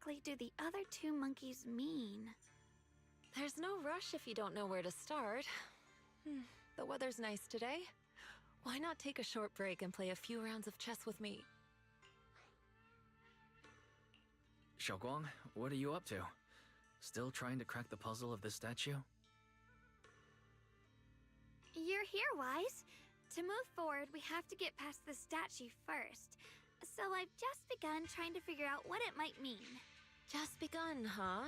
exactly do the other two monkeys mean? There's no rush if you don't know where to start. The weather's nice today. Why not take a short break and play a few rounds of chess with me? Xiaoguang, what are you up to? Still trying to crack the puzzle of this statue? You're here, Wise. To move forward, we have to get past the statue first. So I've just begun trying to figure out what it might mean. Just begun, huh?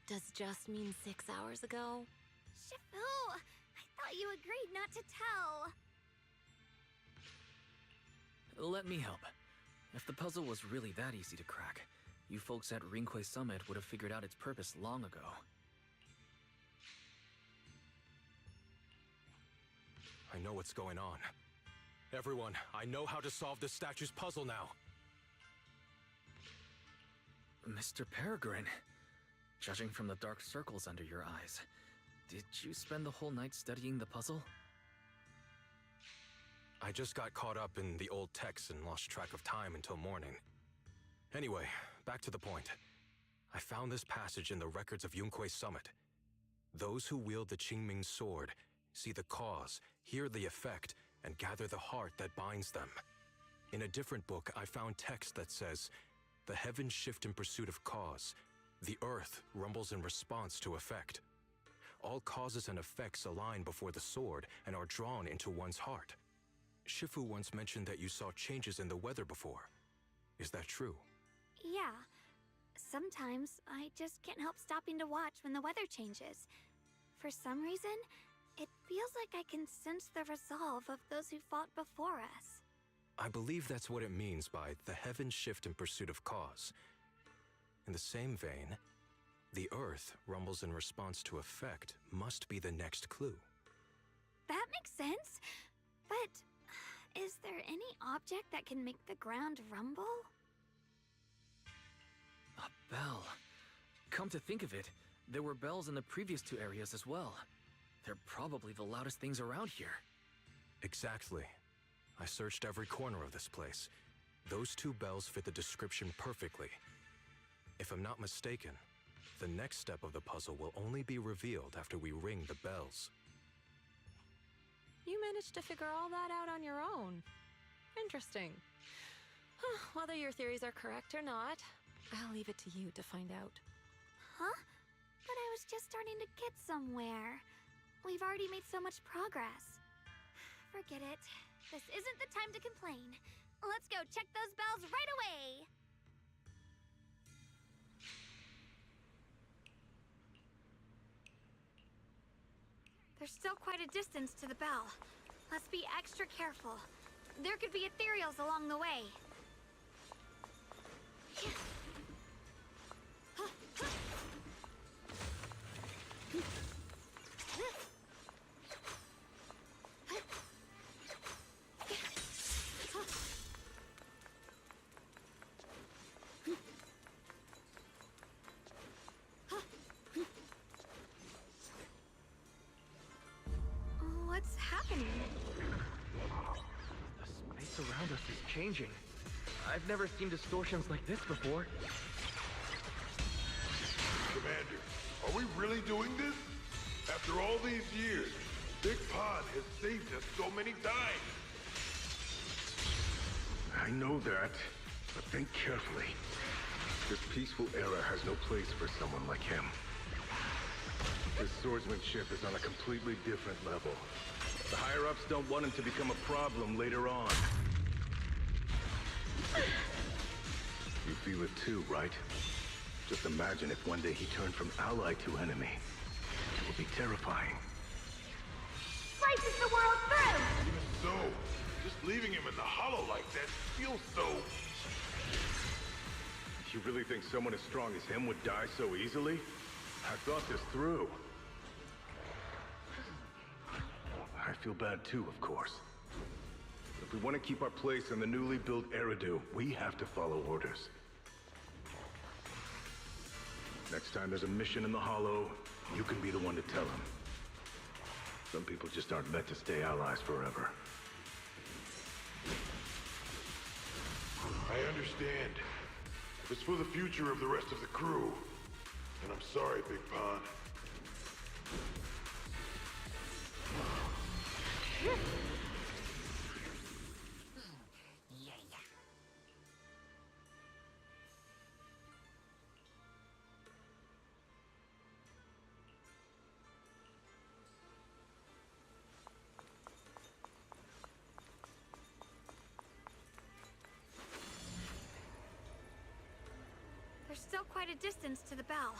Does just mean 6 hours ago? Shifu! I thought you agreed not to tell. Let me help. If the puzzle was really that easy to crack, you folks at Ringquay Summit would have figured out its purpose long ago. I know what's going on. Everyone, I know how to solve this statue's puzzle now. Mr. Peregrine, judging from the dark circles under your eyes, did you spend the whole night studying the puzzle? I just got caught up in the old texts and lost track of time until morning. Anyway, back to the point. I found this passage in the records of Yunquay Summit. Those who wield the Qingming sword see the cause, hear the effect, and gather the heart that binds them. In a different book, I found text that says, "The heavens shift in pursuit of cause. The earth rumbles in response to effect. All causes and effects align before the sword and are drawn into one's heart." Shifu once mentioned that you saw changes in the weather before. Is that true? Yeah. Sometimes I just can't help stopping to watch when the weather changes. For some reason, it feels like I can sense the resolve of those who fought before us. I believe that's what it means by the heavens shift in pursuit of cause. In the same vein, the earth rumbles in response to effect must be the next clue. That makes sense. But is there any object that can make the ground rumble? A bell. Come to think of it, there were bells in the previous two areas as well. They're probably the loudest things around here. Exactly. I searched every corner of this place. Those two bells fit the description perfectly. If I'm not mistaken, the next step of the puzzle will only be revealed after we ring the bells. You managed to figure all that out on your own. Interesting. Whether your theories are correct or not, I'll leave it to you to find out. Huh? But I was just starting to get somewhere. We've already made so much progress. Forget it. This isn't the time to complain. Let's go check those bells right away! There's still quite a distance to the bell. Let's be extra careful. There could be ethereals along the way. What's happening? The space around us is changing. I've never seen distortions like this before. Commander, are we really doing this? After all these years, Big Pod has saved us so many times. I know that, but think carefully. This peaceful era has no place for someone like him. His swordsmanship is on a completely different level. The higher-ups don't want him to become a problem later on. You feel it too, right? Just imagine if one day he turned from ally to enemy. It would be terrifying. Slices the world through! Even so, just leaving him in the hollow like that feels so... You really think someone as strong as him would die so easily? I thought this through. I feel bad too, of course. But if we want to keep our place in the newly built Eridu, we have to follow orders. Next time there's a mission in the Hollow, you can be the one to tell them. Some people just aren't meant to stay allies forever. I understand. It's for the future of the rest of the crew. And I'm sorry, Big Pond. There's still quite a distance to the bell.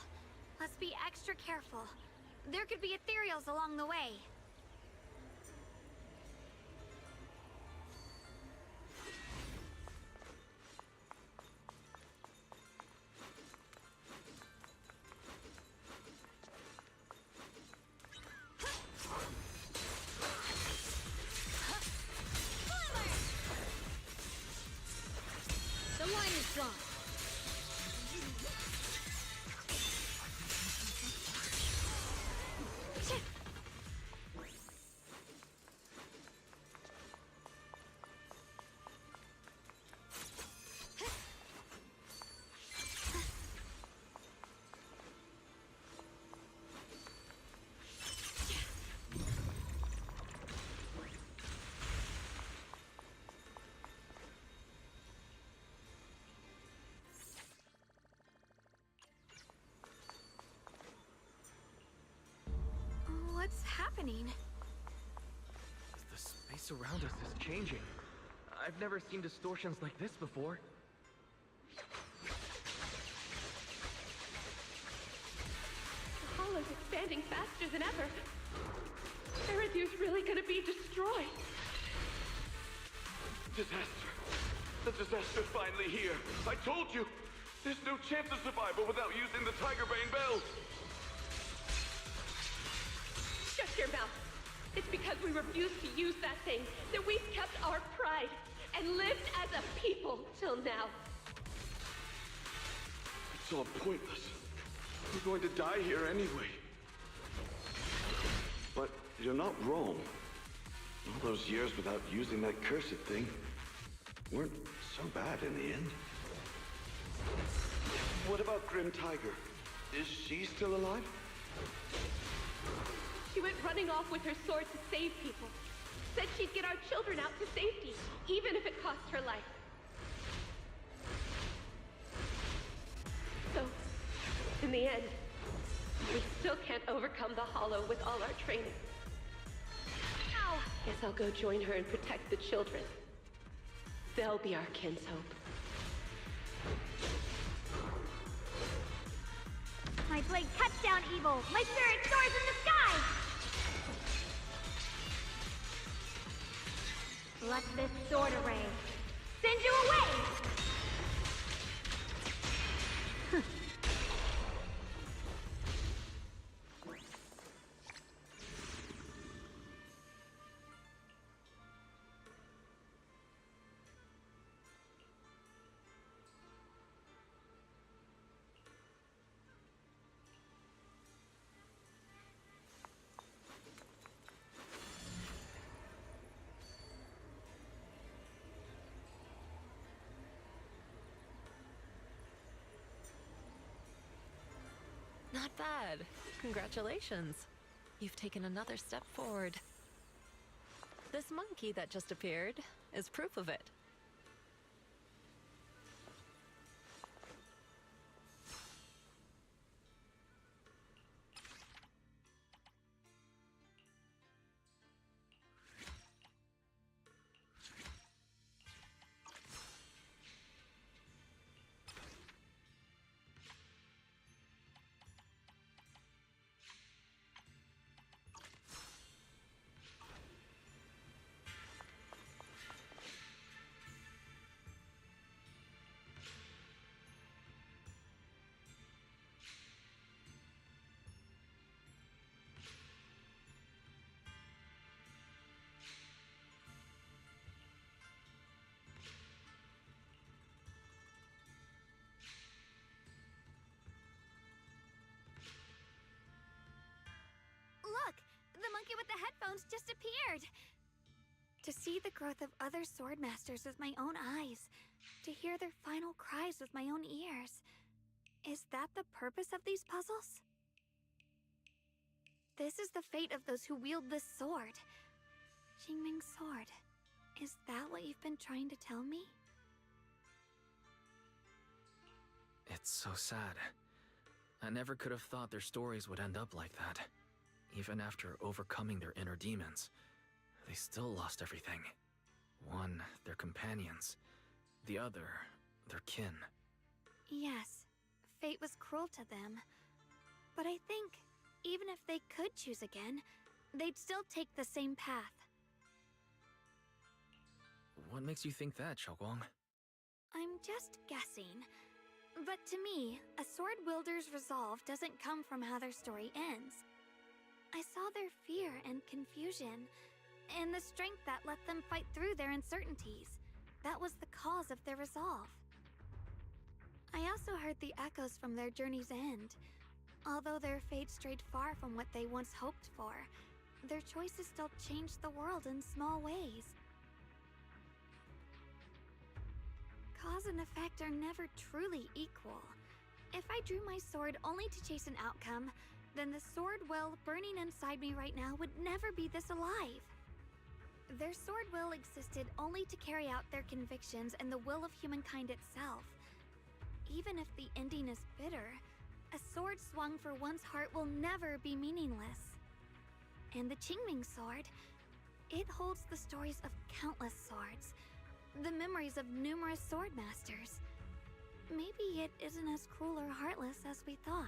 Let's be extra careful. There could be ethereals along the way. The line is drawn. What's happening? The space around us is changing. I've never seen distortions like this before. The hollow's expanding faster than ever. Erethiir's really gonna be destroyed. Disaster. The disaster's finally here. I told you! There's no chance of survival without using the Tigerbane Bell! Shut your mouth. It's because we refused to use that thing that we've kept our pride and lived as a people till now. It's all pointless. We're going to die here anyway. But you're not wrong. All those years without using that cursed thing weren't so bad in the end. What about Grim Tiger? Is she still alive? She went running off with her sword to save people. Said she'd get our children out to safety, even if it cost her life. So, in the end, we still can't overcome the Hollow with all our training. Ow! Guess I'll go join her and protect the children. They'll be our kinshope. My blade cuts down evil! My spirit soars in the sky! Let this sword array send you away! Not bad. Congratulations. You've taken another step forward. This monkey that just appeared is proof of it. Look! The monkey with the headphones just appeared! To see the growth of other swordmasters with my own eyes, to hear their final cries with my own ears. Is that the purpose of these puzzles? This is the fate of those who wield this sword. Qingming's sword. Is that what you've been trying to tell me? It's so sad. I never could have thought their stories would end up like that. Even after overcoming their inner demons, they still lost everything. One, their companions. The other, their kin. Yes, fate was cruel to them. But I think, even if they could choose again, they'd still take the same path. What makes you think that, Xiaoguang? I'm just guessing. But to me, a sword wielder's resolve doesn't come from how their story ends. I saw their fear and confusion, and the strength that let them fight through their uncertainties. That was the cause of their resolve. I also heard the echoes from their journey's end. Although their fate strayed far from what they once hoped for, their choices still changed the world in small ways. Cause and effect are never truly equal. If I drew my sword only to chase an outcome, then the sword will burning inside me right now would never be this alive. Their sword will existed only to carry out their convictions and the will of humankind itself. Even if the ending is bitter, a sword swung for one's heart will never be meaningless. And the Qingming sword, it holds the stories of countless swords, the memories of numerous swordmasters. Maybe it isn't as cruel or heartless as we thought.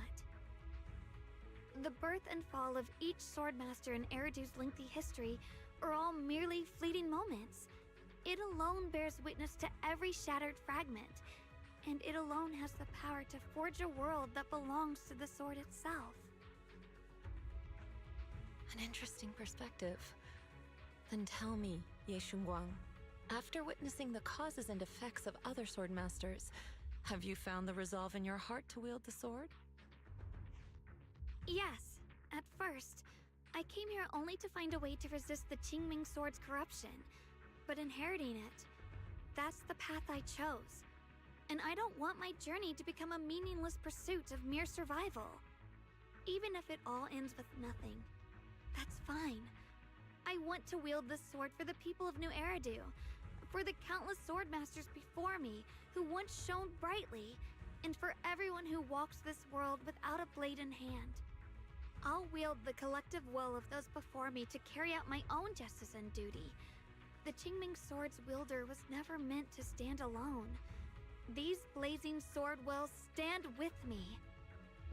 The birth and fall of each swordmaster in Eridu's lengthy history are all merely fleeting moments. It alone bears witness to every shattered fragment, and it alone has the power to forge a world that belongs to the sword itself. An interesting perspective. Then tell me, Ye Shunguang, after witnessing the causes and effects of other swordmasters, have you found the resolve in your heart to wield the sword? Yes, at first. I came here only to find a way to resist the Qingming sword's corruption. But inheriting it, that's the path I chose. And I don't want my journey to become a meaningless pursuit of mere survival. Even if it all ends with nothing, that's fine. I want to wield this sword for the people of New Eridu, for the countless swordmasters before me who once shone brightly, and for everyone who walks this world without a blade in hand. I'll wield the collective will of those before me to carry out my own justice and duty. The Qingming sword's wielder was never meant to stand alone. These blazing sword wills stand with me.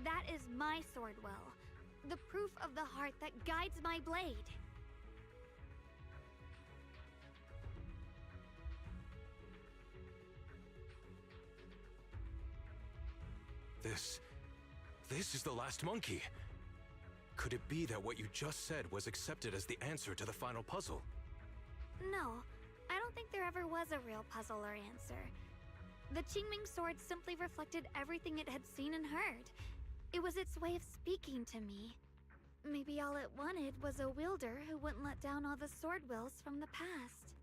That is my sword will, the proof of the heart that guides my blade. This is the last monkey. Could it be that what you just said was accepted as the answer to the final puzzle? No, I don't think there ever was a real puzzle or answer. The Qingming sword simply reflected everything it had seen and heard. It was its way of speaking to me. Maybe all it wanted was a wielder who wouldn't let down all the sword wills from the past.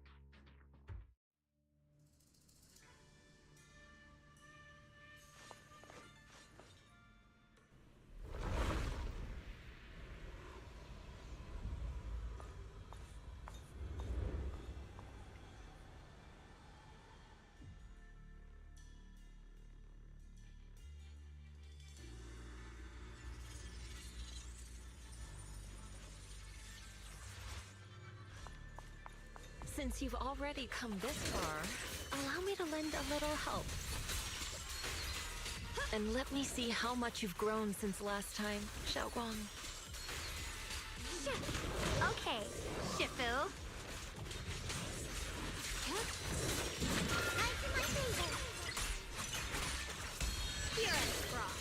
Since you've already come this far, allow me to lend a little help. And let me see how much you've grown since last time, Xiaoguang. Okay, Shifu. Right to my table. Here at the cross.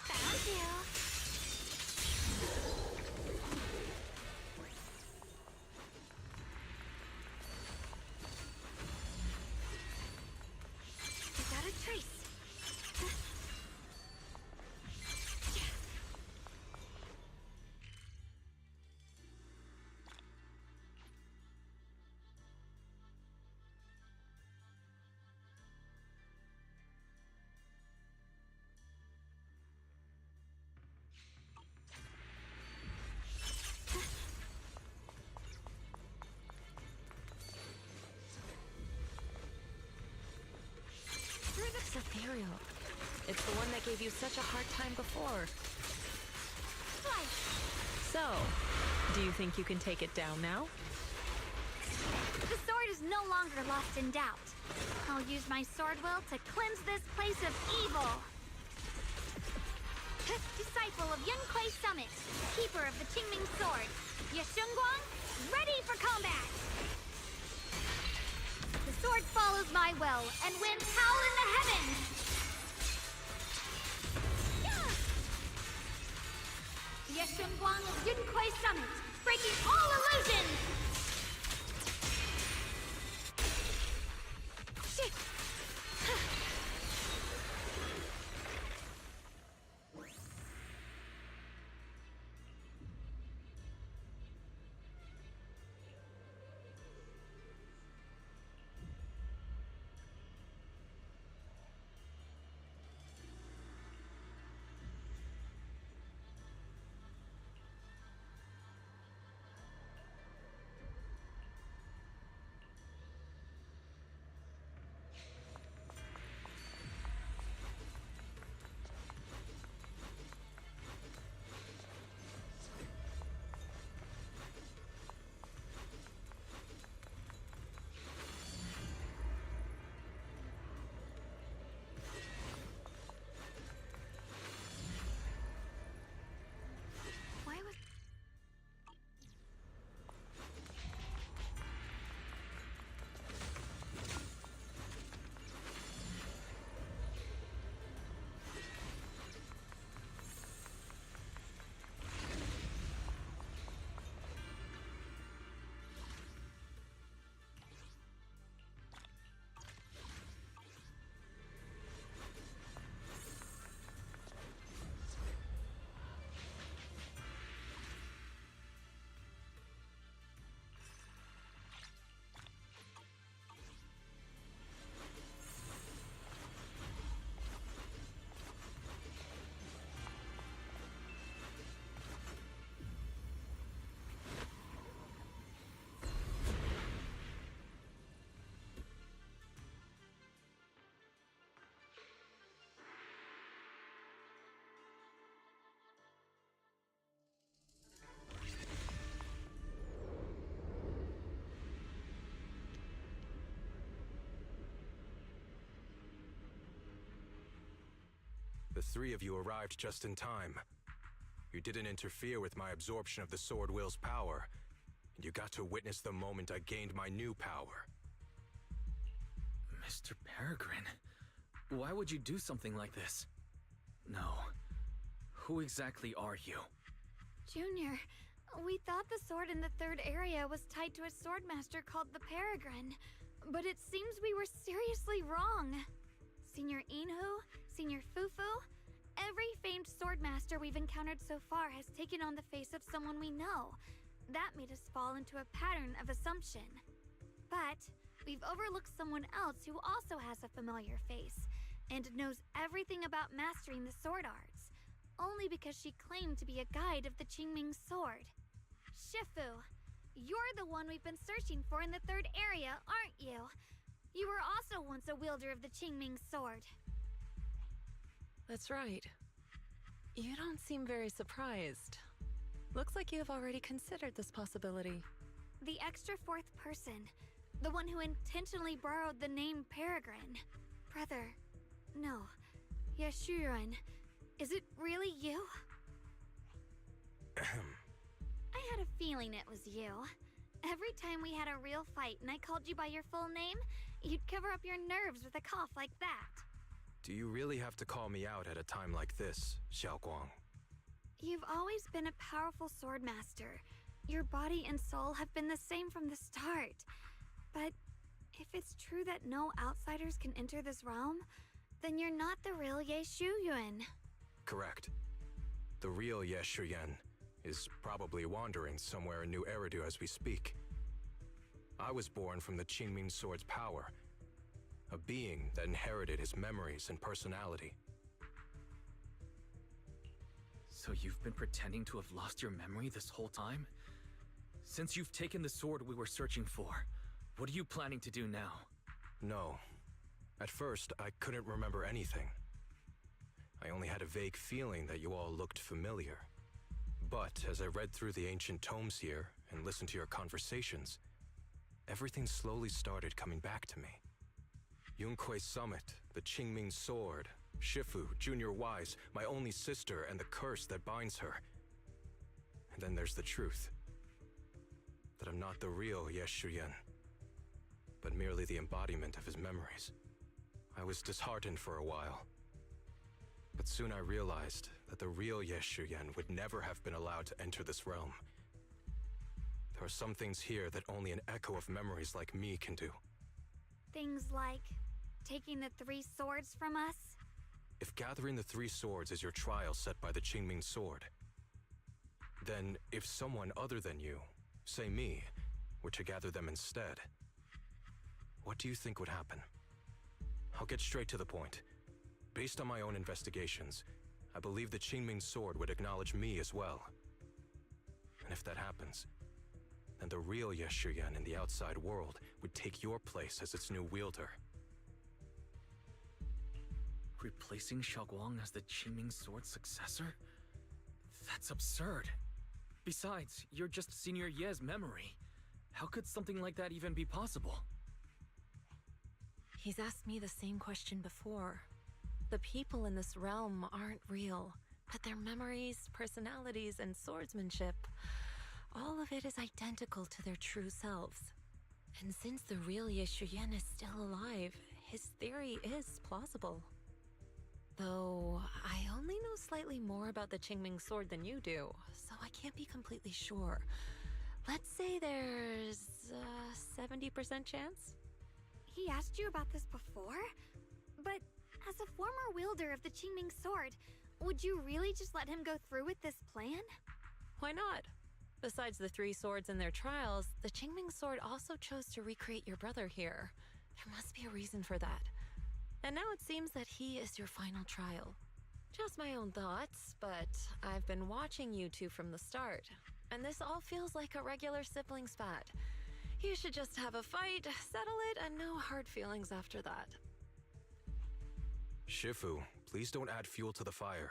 Found you. It's the one that gave you such a hard time before. Twice. So, do you think you can take it down now? The sword is no longer lost in doubt. I'll use my sword will to cleanse this place of evil. Disciple of Yunquei Summit, keeper of the Qingming Sword, Yeshunguang, ready for combat! The sword follows my will, and winds howl in the heavens! Yeshunguang of Yunquei Summit, breaking all illusions! Shit! The three of you arrived just in time. You didn't interfere with my absorption of the Sword Will's power, and you got to witness the moment I gained my new power. Mr. Peregrine, why would you do something like this? No. Who exactly are you? Junior, we thought the sword in the third area was tied to a swordmaster called the Peregrine, but it seems we were seriously wrong. Senior Inhu, Senior Fufu, every famed swordmaster we've encountered so far has taken on the face of someone we know. That made us fall into a pattern of assumption. But we've overlooked someone else who also has a familiar face and knows everything about mastering the sword arts, only because she claimed to be a guide of the Qingming sword. Shifu, you're the one we've been searching for in the third area, aren't you? You were also once a wielder of the Qingming sword. That's right. You don't seem very surprised. Looks like you have already considered this possibility. The extra fourth person, the one who intentionally borrowed the name Peregrine. Brother, no, Yeshurun, is it really you? I had a feeling it was you. Every time we had a real fight and I called you by your full name, you'd cover up your nerves with a cough like that. Do you really have to call me out at a time like this, Xiaoguang? You've always been a powerful swordmaster. Your body and soul have been the same from the start. But if it's true that no outsiders can enter this realm, then you're not the real Ye Shuyuan. Correct. The real Ye Shuyuan is probably wandering somewhere in New Eridu as we speak. I was born from the Qingming Sword's power, a being that inherited his memories and personality. So you've been pretending to have lost your memory this whole time? Since you've taken the sword we were searching for, what are you planning to do now? No. At first, I couldn't remember anything. had a vague feeling that you all looked familiar. But as I read through the ancient tomes here and listened to your conversations, everything slowly started coming back to me. Yunquei Summit, the Qingming Sword, Shifu, Junior Wise, my only sister, and the curse that binds her. And then there's the truth. That I'm not the real Ye Shuyan, but merely the embodiment of his memories. I was disheartened for a while. But soon I realized that the real Ye Shuyan would never have been allowed to enter this realm. There are some things here that only an echo of memories like me can do. Things like taking the 3 swords from us? If gathering the 3 swords is your trial set by the Qingming Sword, then if someone other than you, say me, were to gather them instead, what do you think would happen? I'll get straight to the point. Based on my own investigations, I believe the Qingming Sword would acknowledge me as well. And if that happens, then the real Ye Shuyan in the outside world would take your place as its new wielder. Replacing Xiaoguang as the Qingming Sword's successor? That's absurd. Besides, you're just Senior Ye's memory. How could something like that even be possible? He's asked me the same question before. The people in this realm aren't real, but their memories, personalities, and swordsmanship, all of it is identical to their true selves. And since the real Ye Shuyan is still alive, his theory is plausible. Though, I only know slightly more about the Qingming Sword than you do, so I can't be completely sure. Let's say there's a 70% chance? He asked you about this before? But as a former wielder of the Qingming Sword, would you really just let him go through with this plan? Why not? Besides the 3 swords and their trials, the Qingming Sword also chose to recreate your brother here. There must be a reason for that. And now it seems that he is your final trial. Just my own thoughts, but I've been watching you two from the start, and this all feels like a regular sibling spat. You should just have a fight, settle it, and no hard feelings after that. Shifu, please don't add fuel to the fire.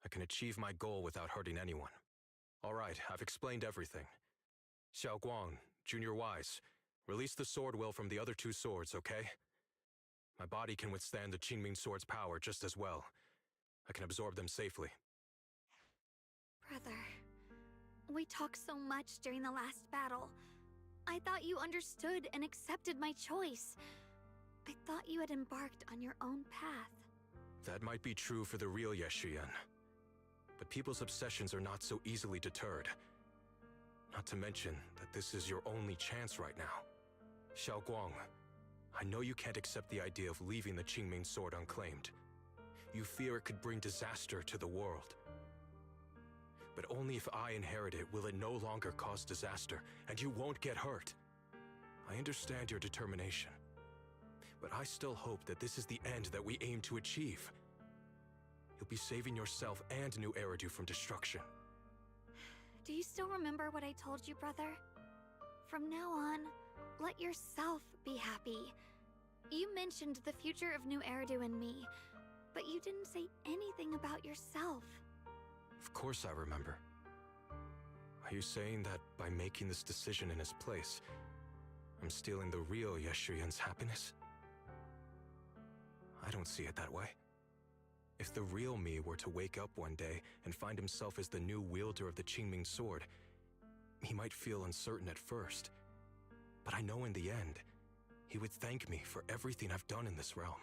I can achieve my goal without hurting anyone. All right, I've explained everything. Xiaoguang, Junior Wise, release the sword will from the other 2 swords, okay? My body can withstand the Qingming Sword's power just as well. I can absorb them safely. Brother, we talked so much during the last battle. I thought you understood and accepted my choice. I thought you had embarked on your own path. That might be true for the real Ye Shuyan. But people's obsessions are not so easily deterred. Not to mention that this is your only chance right now. Xiaoguang, I know you can't accept the idea of leaving the Qingming Sword unclaimed. You fear it could bring disaster to the world. But only if I inherit it will it no longer cause disaster, and you won't get hurt. I understand your determination, but I still hope that this is the end that we aim to achieve. You'll be saving yourself and New Eridu from destruction. Do you still remember what I told you, brother? From now on, let yourself be happy. You mentioned the future of New Eridu and me, but you didn't say anything about yourself. Of course I remember. Are you saying that by making this decision in his place, I'm stealing the real Ye Shuyan's happiness? I don't see it that way. If the real me were to wake up one day and find himself as the new wielder of the Qingming Sword, he might feel uncertain at first. But I know in the end, he would thank me for everything I've done in this realm.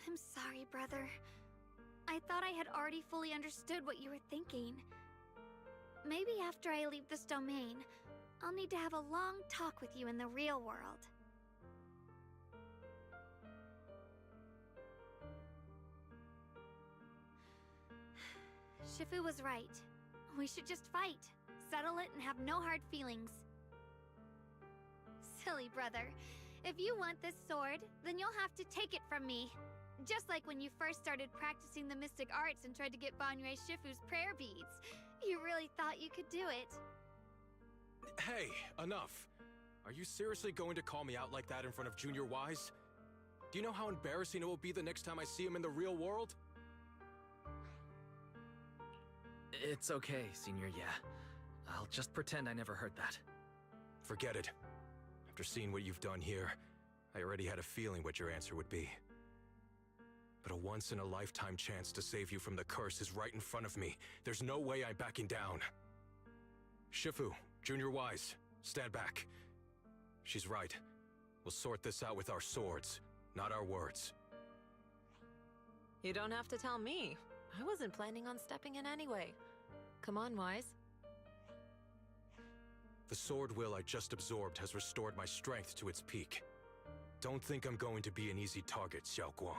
I'm sorry, brother. I thought I had already fully understood what you were thinking. Maybe after I leave this domain, I'll need to have a long talk with you in the real world. Shifu was right. We should just fight, settle it, and have no hard feelings. Silly brother. If you want this sword, then you'll have to take it from me. Just like when you first started practicing the mystic arts and tried to get Banyue Shifu's prayer beads. You really thought you could do it. Hey, enough! Are you seriously going to call me out like that in front of Junior Wise? Do you know how embarrassing it will be the next time I see him in the real world? It's okay, Senior Yeah. I'll just pretend I never heard that. Forget it. After seeing what you've done here, I already had a feeling what your answer would be. But a once-in-a-lifetime chance to save you from the curse is right in front of me. There's no way I'm backing down. Shifu, Junior Wise, stand back. She's right. We'll sort this out with our swords, not our words. You don't have to tell me. I wasn't planning on stepping in anyway. Come on, Wise. The sword will I just absorbed has restored my strength to its peak. Don't think I'm going to be an easy target, Xiao Guang.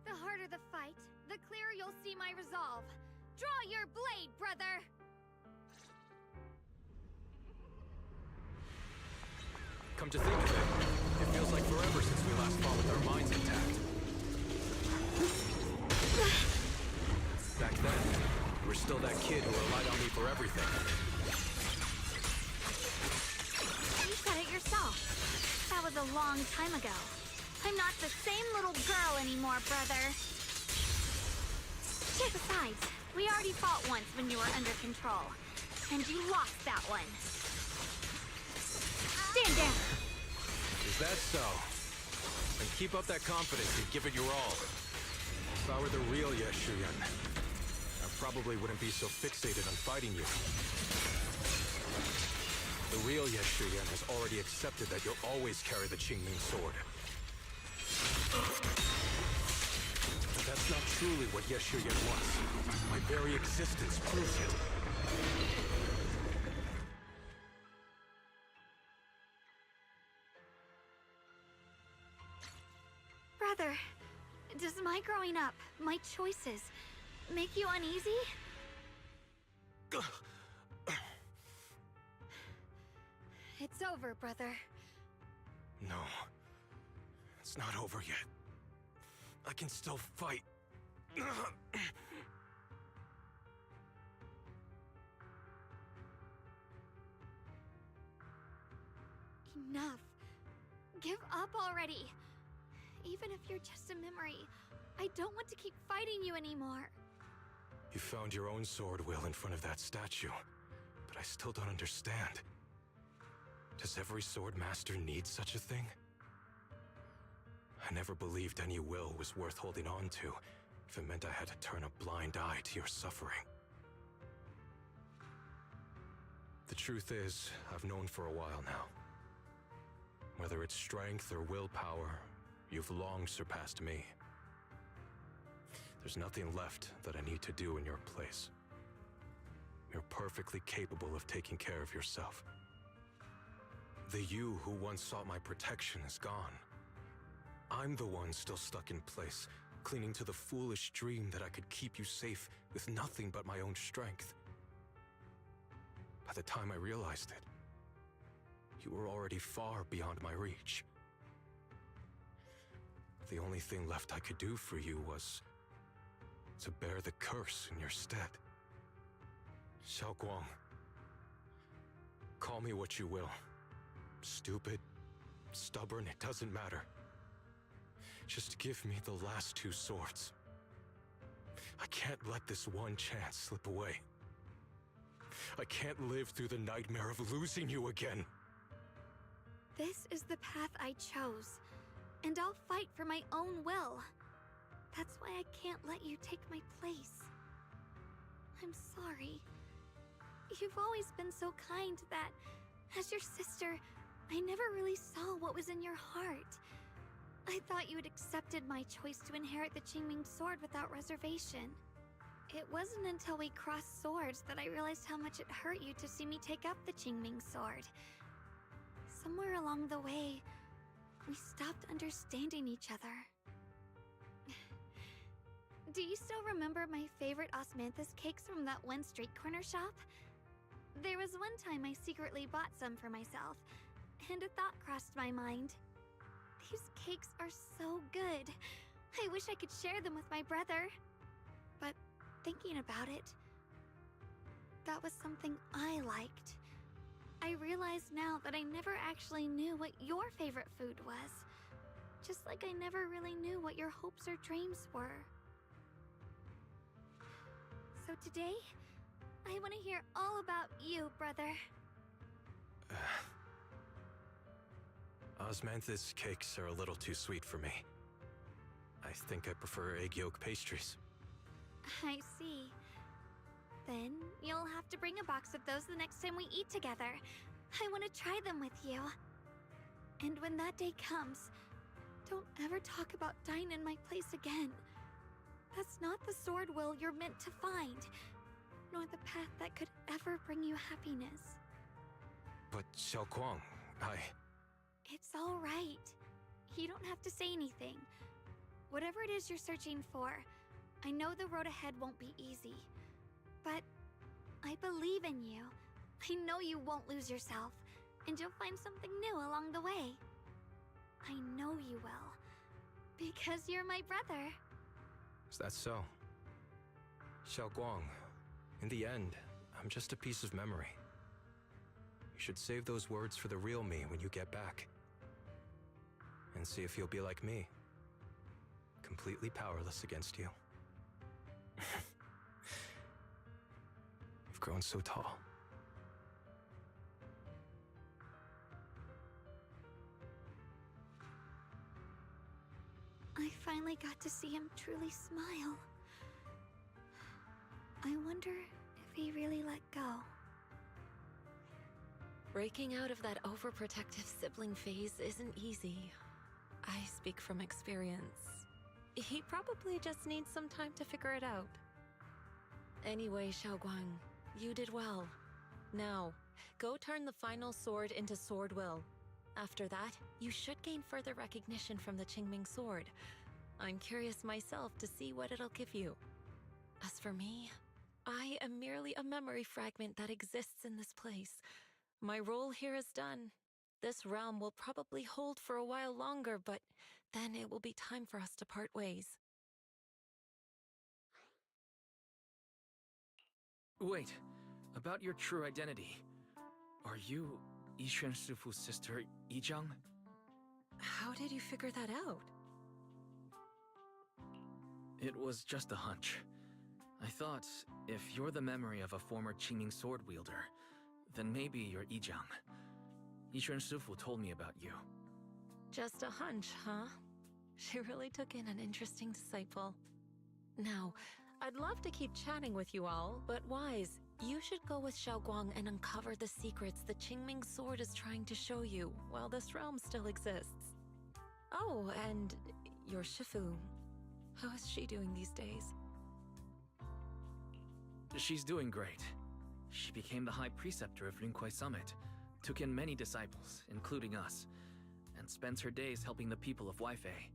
The harder the fight, the clearer you'll see my resolve. Draw your blade, brother! Come to think of it, it feels like forever since we last fought with our minds intact. Back then, you were still that kid who relied on me for everything. You said it yourself. That was a long time ago. I'm not the same little girl anymore, brother. Besides, we already fought once when you were under control. And you lost that one. Stand down! Is that so? Then keep up that confidence and give it your all. If I were the real Yeshuyan, I probably wouldn't be so fixated on fighting you. The real Yeshuyan has already accepted that you'll always carry the Qingming sword. But that's not truly what Yeshuyan was. My very existence proves it. Brother, does my growing up, my choices, make you uneasy? It's over, brother. No. It's not over yet. I can still fight. Enough. Give up already. Even if you're just a memory, I don't want to keep fighting you anymore. You found your own sword will in front of that statue, but I still don't understand. Does every Swordmaster need such a thing? I never believed any will was worth holding on to if it meant I had to turn a blind eye to your suffering. The truth is, I've known for a while now. Whether it's strength or willpower, you've long surpassed me. There's nothing left that I need to do in your place. You're perfectly capable of taking care of yourself. The you who once sought my protection is gone. I'm the one still stuck in place, clinging to the foolish dream that I could keep you safe with nothing but my own strength. By the time I realized it, you were already far beyond my reach. The only thing left I could do for you was to bear the curse in your stead. Xiao Guang, call me what you will. Stupid, stubborn, it doesn't matter. Just give me the last two swords. I can't let this one chance slip away. I can't live through the nightmare of losing you again. This is the path I chose, and I'll fight for my own will. That's why I can't let you take my place. I'm sorry. You've always been so kind that, as your sister, I never really saw what was in your heart. I thought you had accepted my choice to inherit the Qingming sword without reservation. It wasn't until we crossed swords that I realized how much it hurt you to see me take up the Qingming sword. Somewhere along the way, we stopped understanding each other. Do you still remember my favorite osmanthus cakes from that one street corner shop? There was one time I secretly bought some for myself, and a thought crossed my mind. These cakes are so good. I wish I could share them with my brother. But thinking about it, that was something I liked. I realize now that I never actually knew what your favorite food was. Just like I never really knew what your hopes or dreams were. So today, I want to hear all about you, brother. Osmanthus cakes are a little too sweet for me. I think I prefer egg yolk pastries. I see. Then you'll have to bring a box of those the next time we eat together. I want to try them with you. And when that day comes, don't ever talk about dying in my place again. That's not the sword will you're meant to find, nor the path that could ever bring you happiness. But Xiaoguang, It's all right. You don't have to say anything. Whatever it is you're searching for, I know the road ahead won't be easy. But I believe in you. I know you won't lose yourself, and you'll find something new along the way. I know you will. Because you're my brother. Is that so? Xiaoguang, in the end, I'm just a piece of memory. You should save those words for the real me when you get back. And see if you'll be like me. Completely powerless against you. You've grown so tall. I finally got to see him truly smile. I wonder if he really let go. Breaking out of that overprotective sibling phase isn't easy. I speak from experience. He probably just needs some time to figure it out. Anyway, Xiaoguang, you did well. Now, go turn the final sword into Sword Will. After that, you should gain further recognition from the Qingming sword. I'm curious myself to see what it'll give you. As for me, I am merely a memory fragment that exists in this place. My role here is done. This realm will probably hold for a while longer, but then it will be time for us to part ways. Wait, about your true identity. Are you Yixuan Shifu's sister, Yizhang? How did you figure that out? It was just a hunch. I thought, if you're the memory of a former Qingming sword wielder, then maybe you're Yizhang. Yixuan Shifu told me about you. Just a hunch, huh? She really took in an interesting disciple. Now, I'd love to keep chatting with you all, but Wise, you should go with Xiaoguang and uncover the secrets the Qingming sword is trying to show you while this realm still exists. Oh, and your Shifu. How is she doing these days? She's doing great. She became the High Preceptor of Yunkwei Summit, took in many disciples, including us, and spends her days helping the people of Weifei.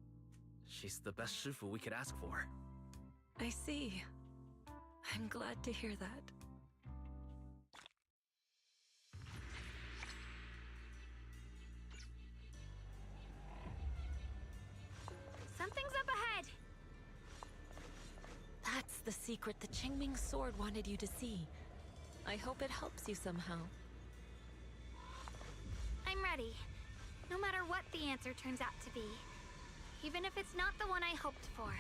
She's the best Shifu we could ask for. I see. I'm glad to hear that. Something's up ahead! That's the secret the Qingming sword wanted you to see. I hope it helps you somehow. I'm ready. No matter what the answer turns out to be. Even if it's not the one I hoped for.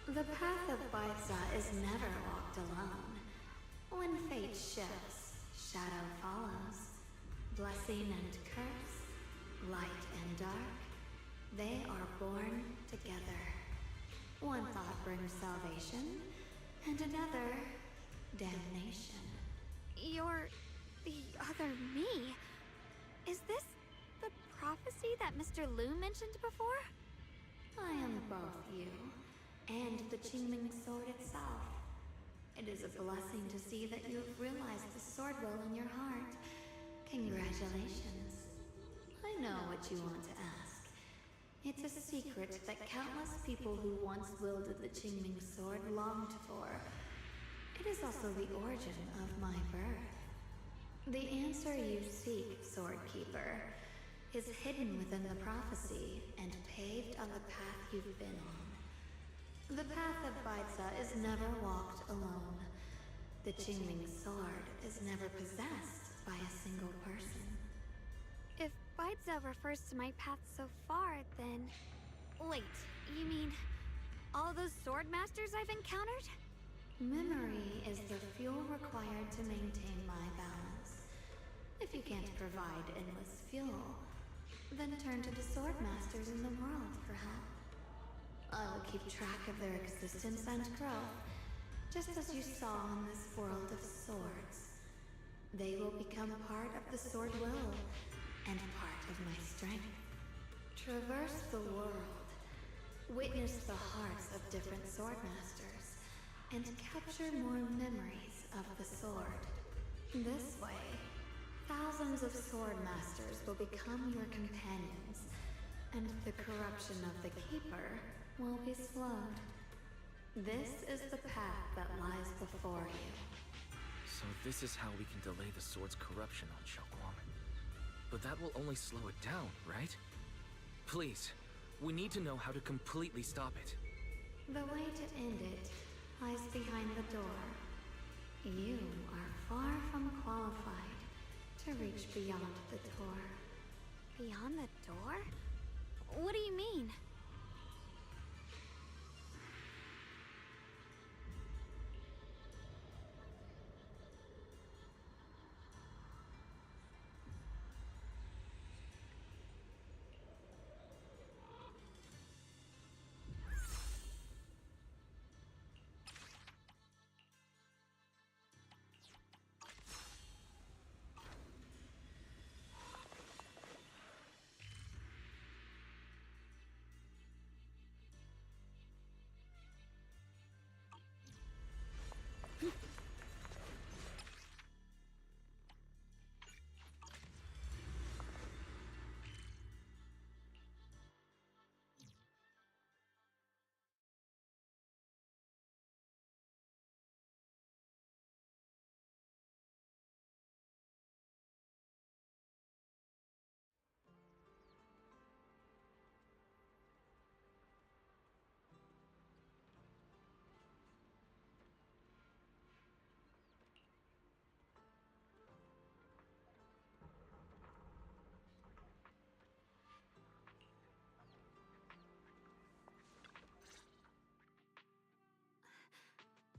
The path of Baisa is never walked alone. When fate shifts, shadow follows. Blessing and curse, light and dark, they are born together. One thought brings salvation, and another, damnation. Or the other me? Is this the prophecy that Mr. Liu mentioned before? I am both you and the Qingming sword itself. It is a blessing to see that you have realized the sword will in your heart. Congratulations. I know what you want to ask. It's a secret that countless people who once wielded the Qingming sword longed for. It is also the origin of my birth. The answer you seek, Swordkeeper, is hidden within the prophecy and paved on the path you've been on. The path of Baitza is never walked alone. The Qingming sword is never possessed by a single person. If Baitza refers to my path so far, then... Wait, you mean all those Swordmasters I've encountered? Memory is the fuel required to maintain my balance. If you can't provide endless fuel, then turn to the Swordmasters in the world for help. I will keep track of their existence and growth, just as you saw in this world of swords. They will become part of the sword will, and part of my strength. Traverse the world, witness the hearts of different Swordmasters, and capture more memories of the sword. This way, thousands of Swordmasters will become your companions, and the corruption of the Keeper will be slowed. This is the path that lies before you. So this is how we can delay the sword's corruption on Xiaoguang. But that will only slow it down, right? Please, we need to know how to completely stop it. The way to end it lies behind the door. You are far from qualified to reach beyond the door. Beyond the door? What do you mean?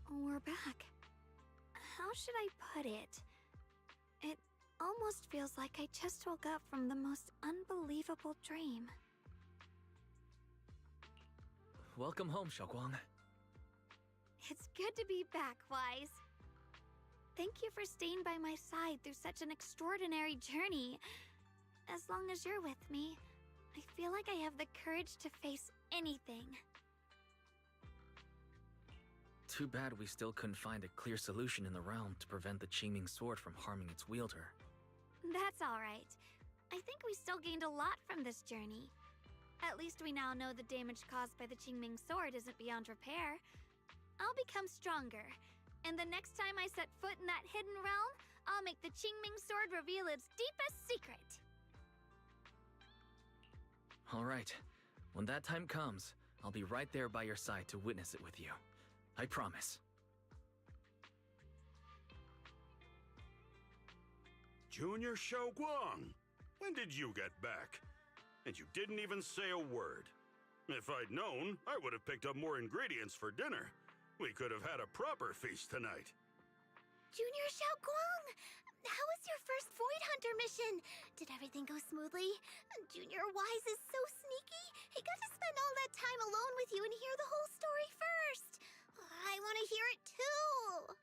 We're back. How should I put it? It almost feels like I just woke up from the most unbelievable dream. Welcome home, Xiaoguang. It's good to be back, Wise. Thank you for staying by my side through such an extraordinary journey. As long as you're with me, I feel like I have the courage to face anything. Too bad we still couldn't find a clear solution in the realm to prevent the Qingming sword from harming its wielder. That's alright. I think we still gained a lot from this journey. At least we now know the damage caused by the Qingming sword isn't beyond repair. I'll become stronger, and the next time I set foot in that hidden realm, I'll make the Qingming sword reveal its deepest secret. Alright, when that time comes, I'll be right there by your side to witness it with you. I promise. Junior Xiaoguang, when did you get back? And you didn't even say a word. If I'd known, I would have picked up more ingredients for dinner. We could have had a proper feast tonight. Junior Xiaoguang! How was your first Void Hunter mission? Did everything go smoothly? Junior Wise is so sneaky. He got to spend all that time alone with you and hear the whole story first. I want to hear it too.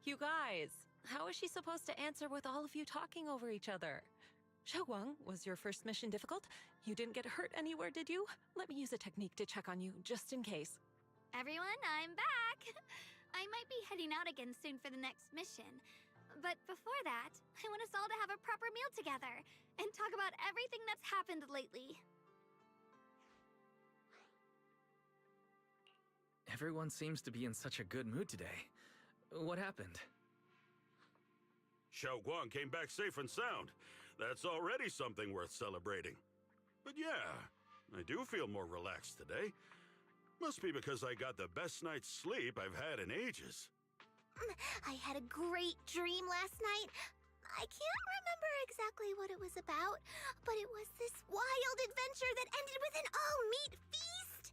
You guys, how is she supposed to answer with all of you talking over each other? Xiaoguang, was your first mission difficult? You didn't get hurt anywhere, did you? Let me use a technique to check on you, just in case. Everyone, I'm back! I might be heading out again soon for the next mission. But before that, I want us all to have a proper meal together and talk about everything that's happened lately. Everyone seems to be in such a good mood today. What happened? Xiao Guang came back safe and sound. That's already something worth celebrating. But yeah, I do feel more relaxed today. Must be because I got the best night's sleep I've had in ages. I had a great dream last night. I can't remember exactly what it was about, but it was this wild adventure that ended with an all-meat feast.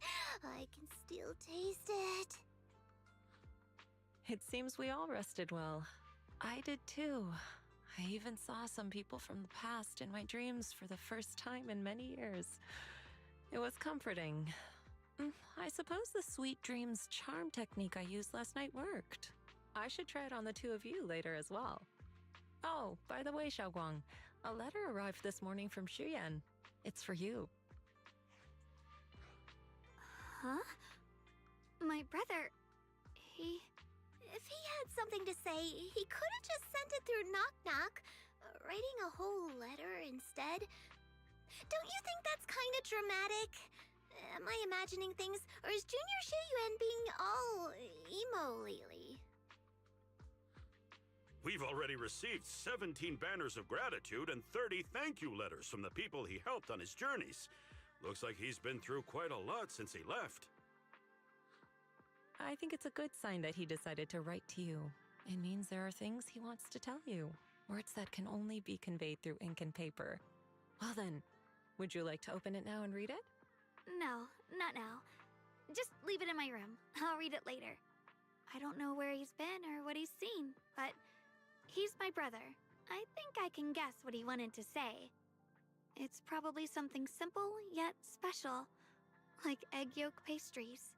I can still taste it. It seems we all rested well. I did too. I even saw some people from the past in my dreams for the first time in many years. It was comforting. I suppose the sweet dreams charm technique I used last night worked. I should try it on the two of you later as well. Oh, by the way, Xiaoguang, a letter arrived this morning from Xuyan. It's for you. Huh? My brother, If he had something to say, he could have just sent it through Knock Knock, writing a whole letter instead. Don't you think that's kind of dramatic? Am I imagining things, or is Junior Shiyuan being all emo lately? We've already received 17 banners of gratitude and 30 thank you letters from the people he helped on his journeys. Looks like he's been through quite a lot since he left. I think it's a good sign that he decided to write to you. It means there are things he wants to tell you. Words that can only be conveyed through ink and paper. Well then, would you like to open it now and read it? no, not now. Just leave it in my room. I'll read it later. I don't know where he's been or what he's seen, but he's my brother. I think I can guess what he wanted to say. It's probably something simple yet special, like egg yolk pastries.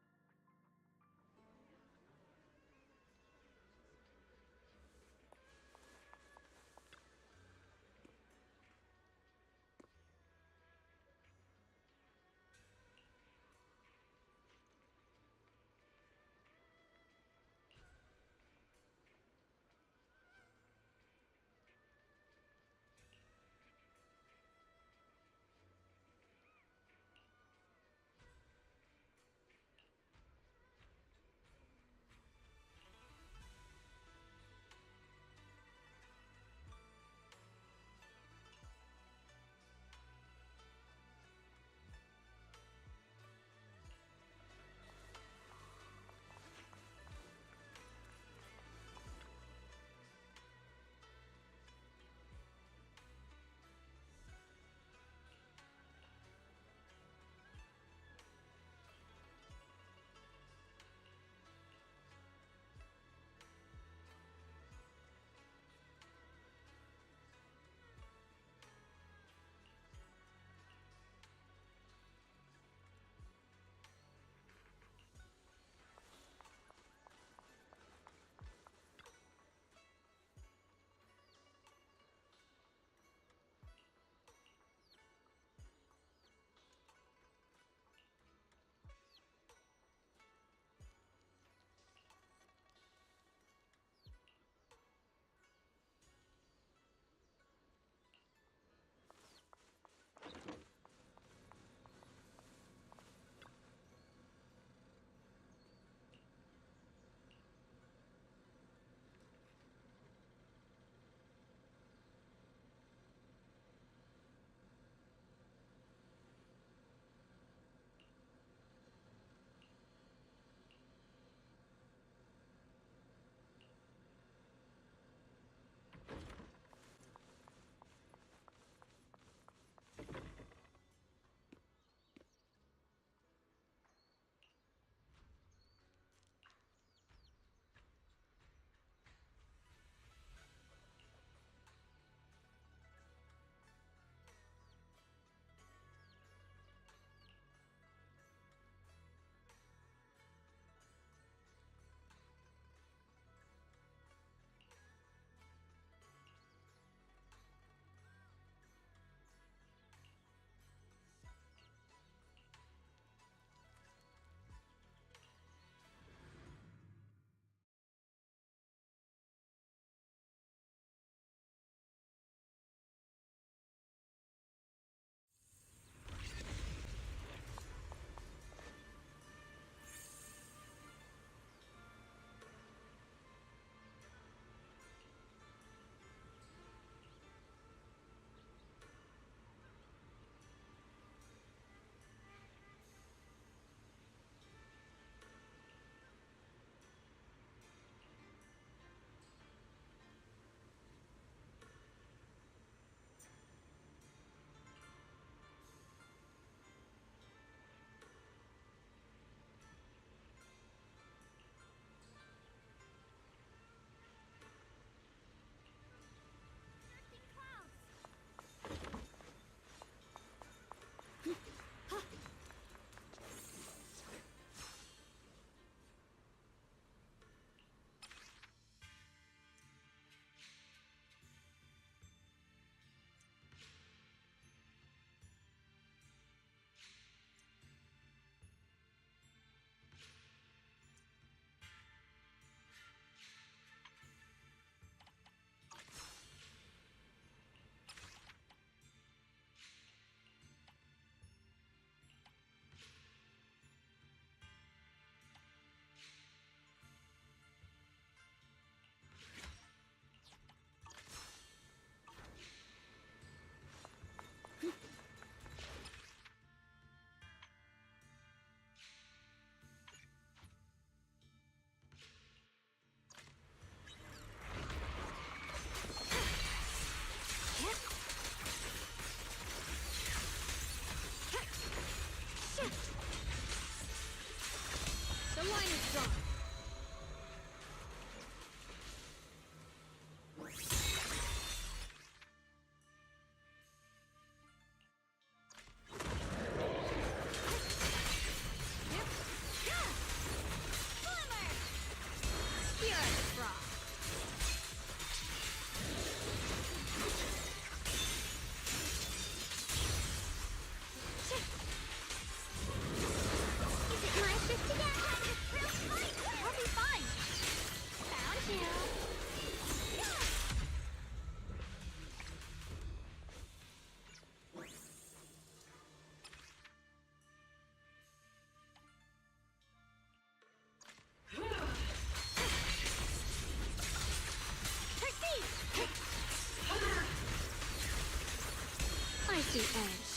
see edge.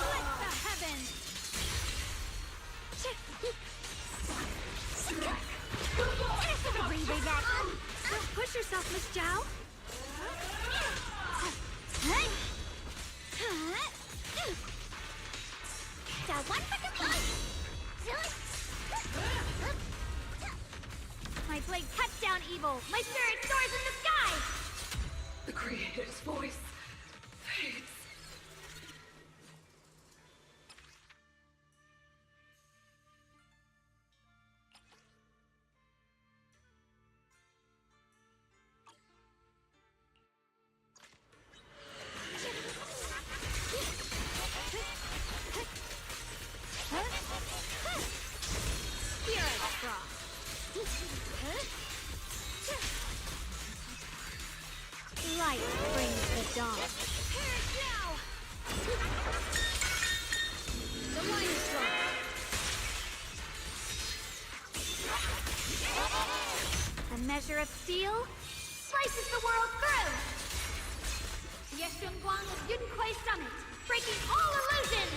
Bless the heavens! Breathe that. Don't push yourself, Miss Zhao. The one for the fight! My blade cuts down evil. My spirit soars in the sky. The Creator's voice fades. Spirit frost. Light brings the dawn. Perish now! The line is strong. A measure of steel slices the world through. Yeshun Guang of Yunquai Summit, breaking all illusions!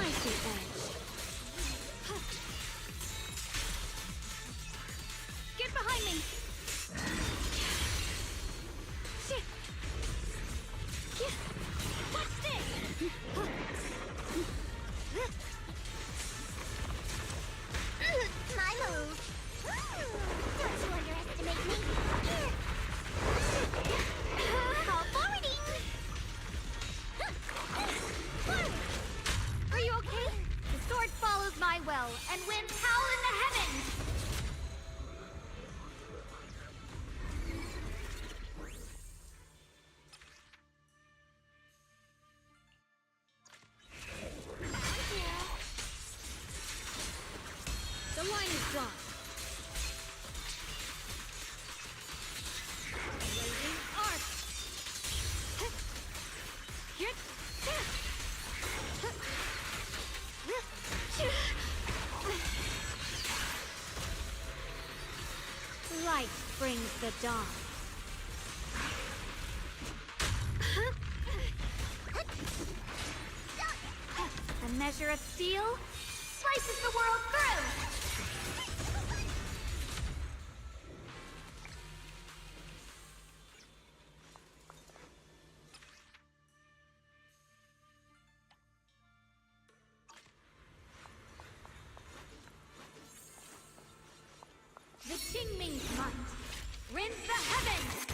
I see edge. Get behind me! Watch this! My move. Don't you underestimate me. Call forwarding. Are you okay? The sword follows my will, and winds howl in the heavens! The line is drawn. Blazing arc. Light brings the dawn. A measure of steel slices the world through! The Qingming's might rends the heavens!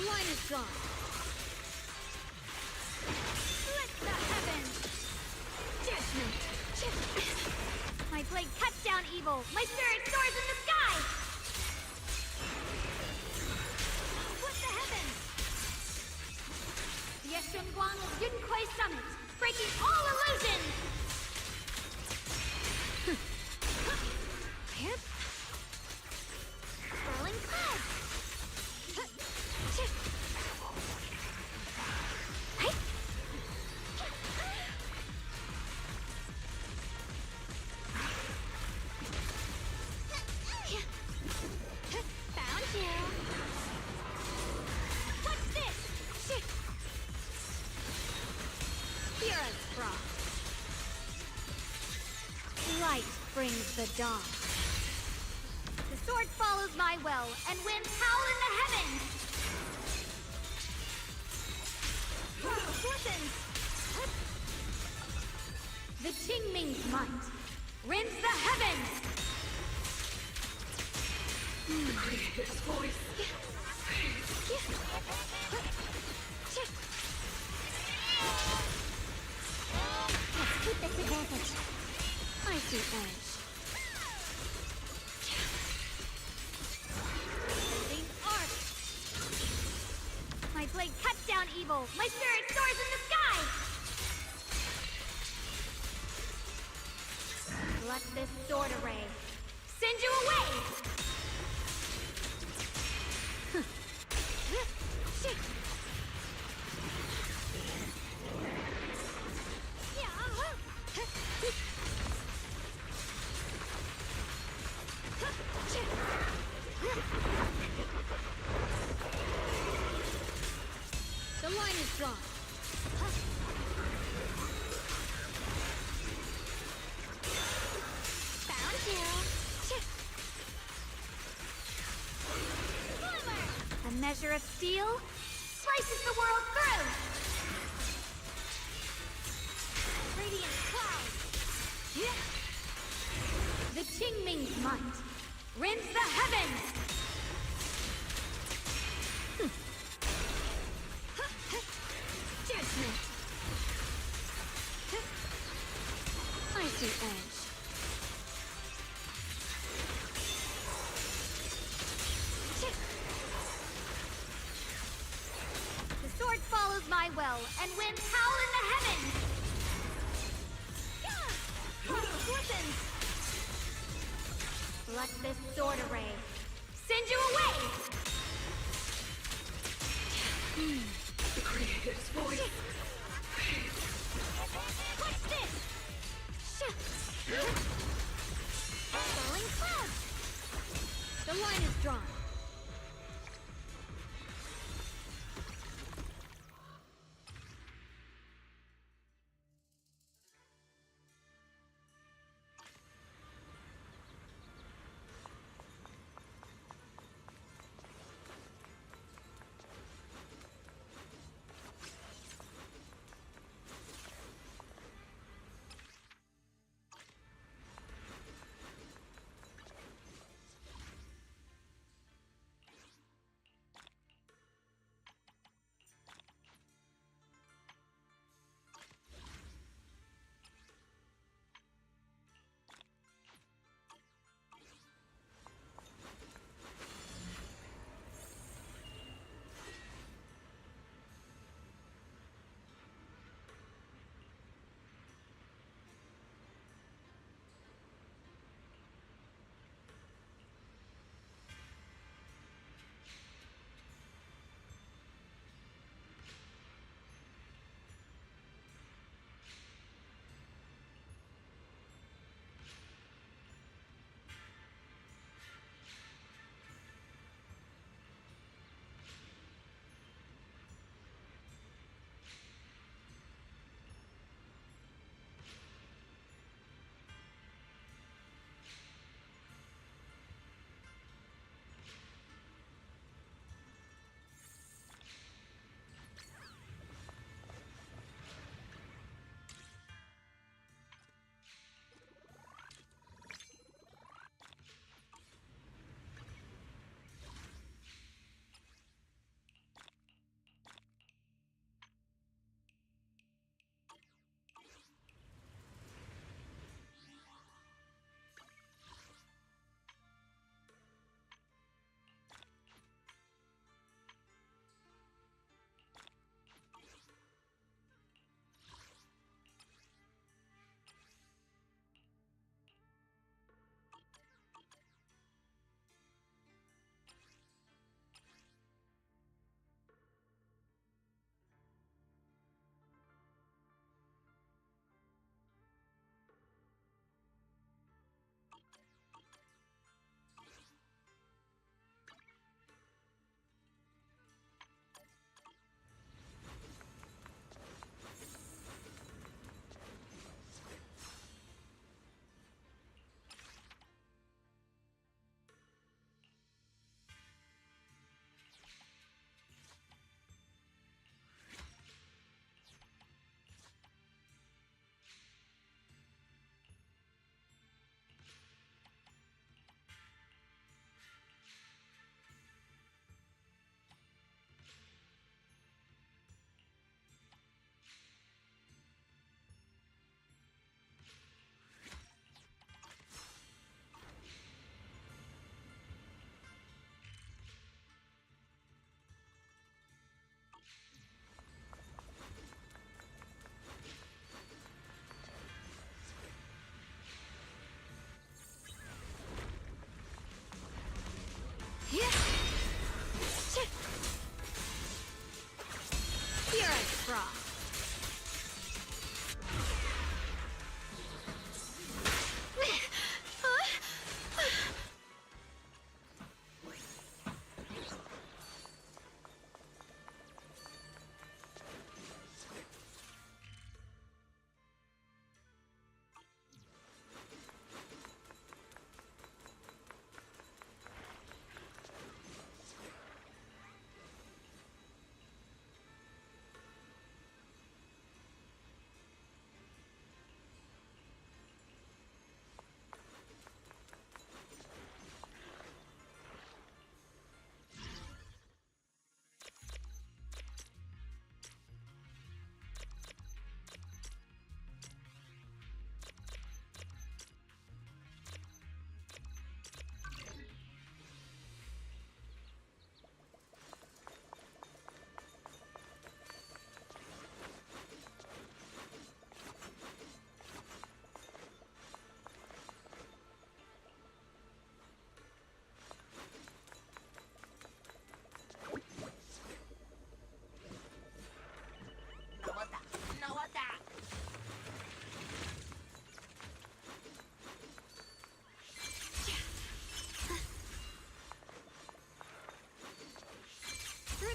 line is drawn. Split the heavens! Judgment! My blade cuts down evil! My spirit soars in the sky! Split the heavens! Yeshun Guang of Yunquai Summit, breaking all illusions! Swirling clouds! Found you! What's this? Pure as frost. Light brings the dawn. The sword follows my will, and winds howl in the heavens! Glistens! The Qingming's might rends the heavens! The Creator's voice. Let's keep this advantage. Icy edge. Blazing arc! My blade cuts down evil! My spirit soars in the sky! Let this sword array send you away! The line is drawn. Found you! A measure of steel slices the world through! Radiant cloud! The Qingming's might rends the heavens! Judgment. Icy edge. The sword follows my will, and winds howl in the heavens! Glistens! Let this sword array send you away! The Creator's voice. What's this? Swirling clouds! The line is drawn.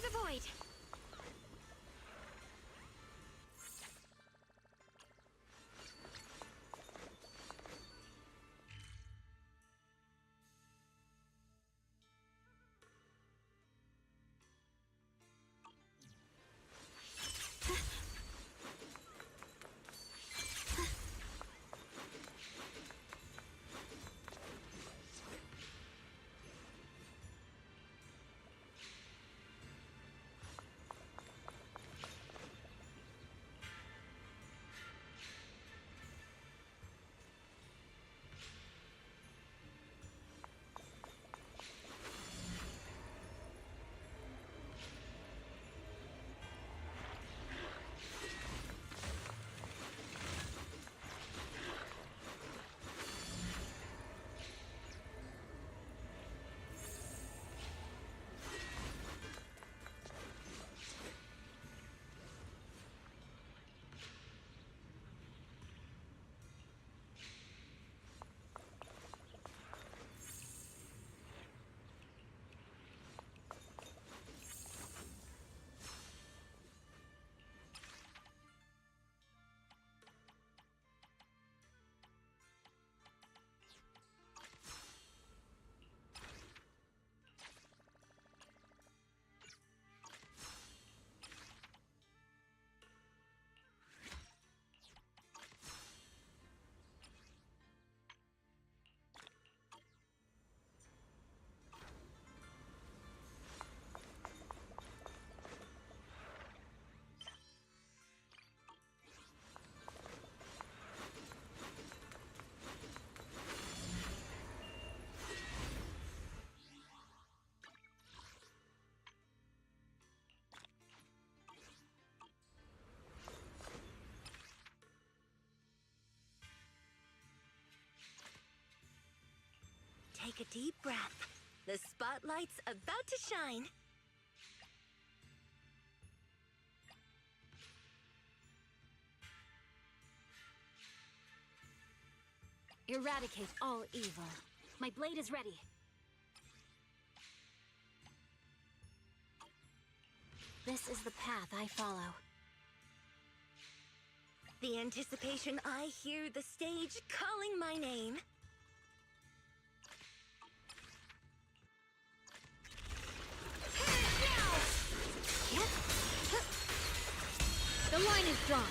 the void. Take a deep breath. The spotlight's about to shine. Eradicate all evil. My blade is ready. This is the path I follow. The anticipation, I hear the stage calling my name. The line is drawn.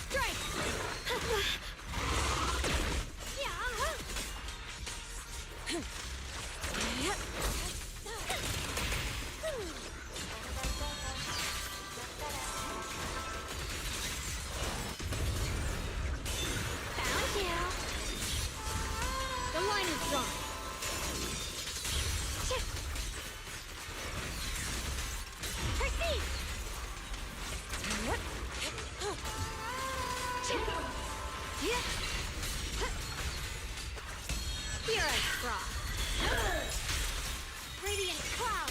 Strike! Found you. The line is drawn. Proceed. Here I frost. Radiant cloud.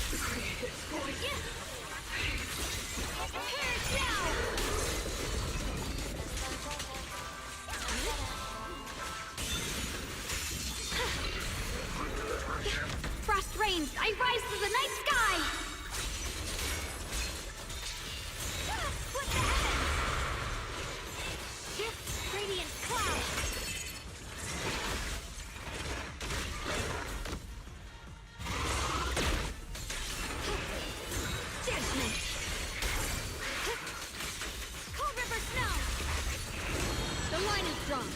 Tear it down. Frost rains. I rise to the night sky. What the heavens? Radiant cloud. Judgment. Cold River Snow. The line is drawn.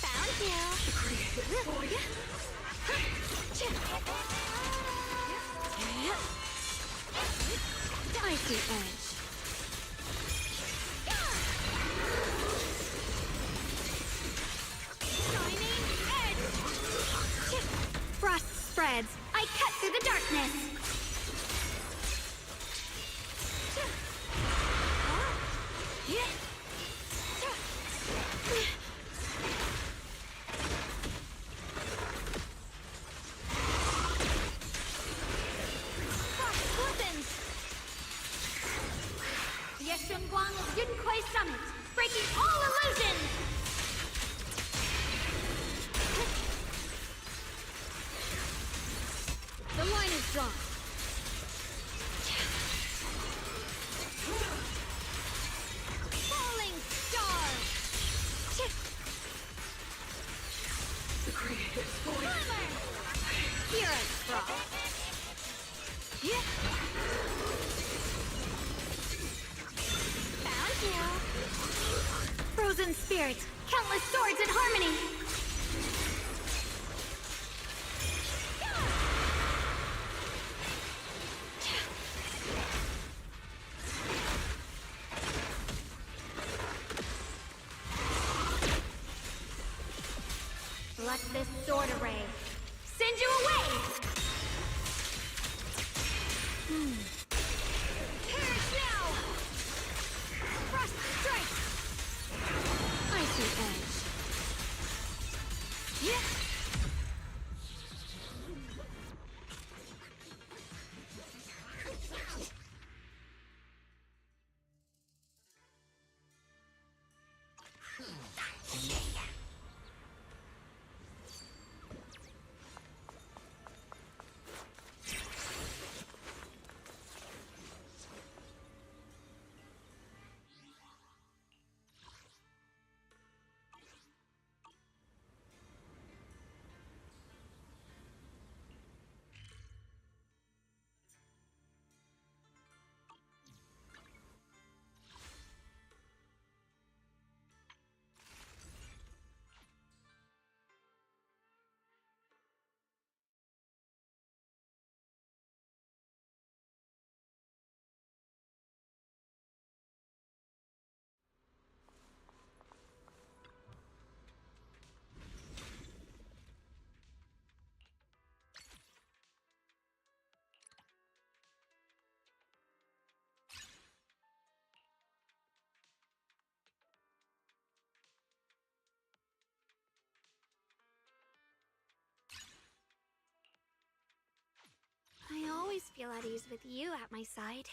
Found you. Icy edge. Shining edge. Frost spreads. I cut through the darkness. Frost glistens. Yeshung Xiongguang of Yunquai Summit, breaking all illusions! The line is drawn. Falling star! The creator's voice. Climber! Hero's frost. Found you! Frozen spirit, countless swords in harmony! Let this sword array send you away! Perish now! Frost strike! Icy edge. Yeah! I always feel at ease with you at my side.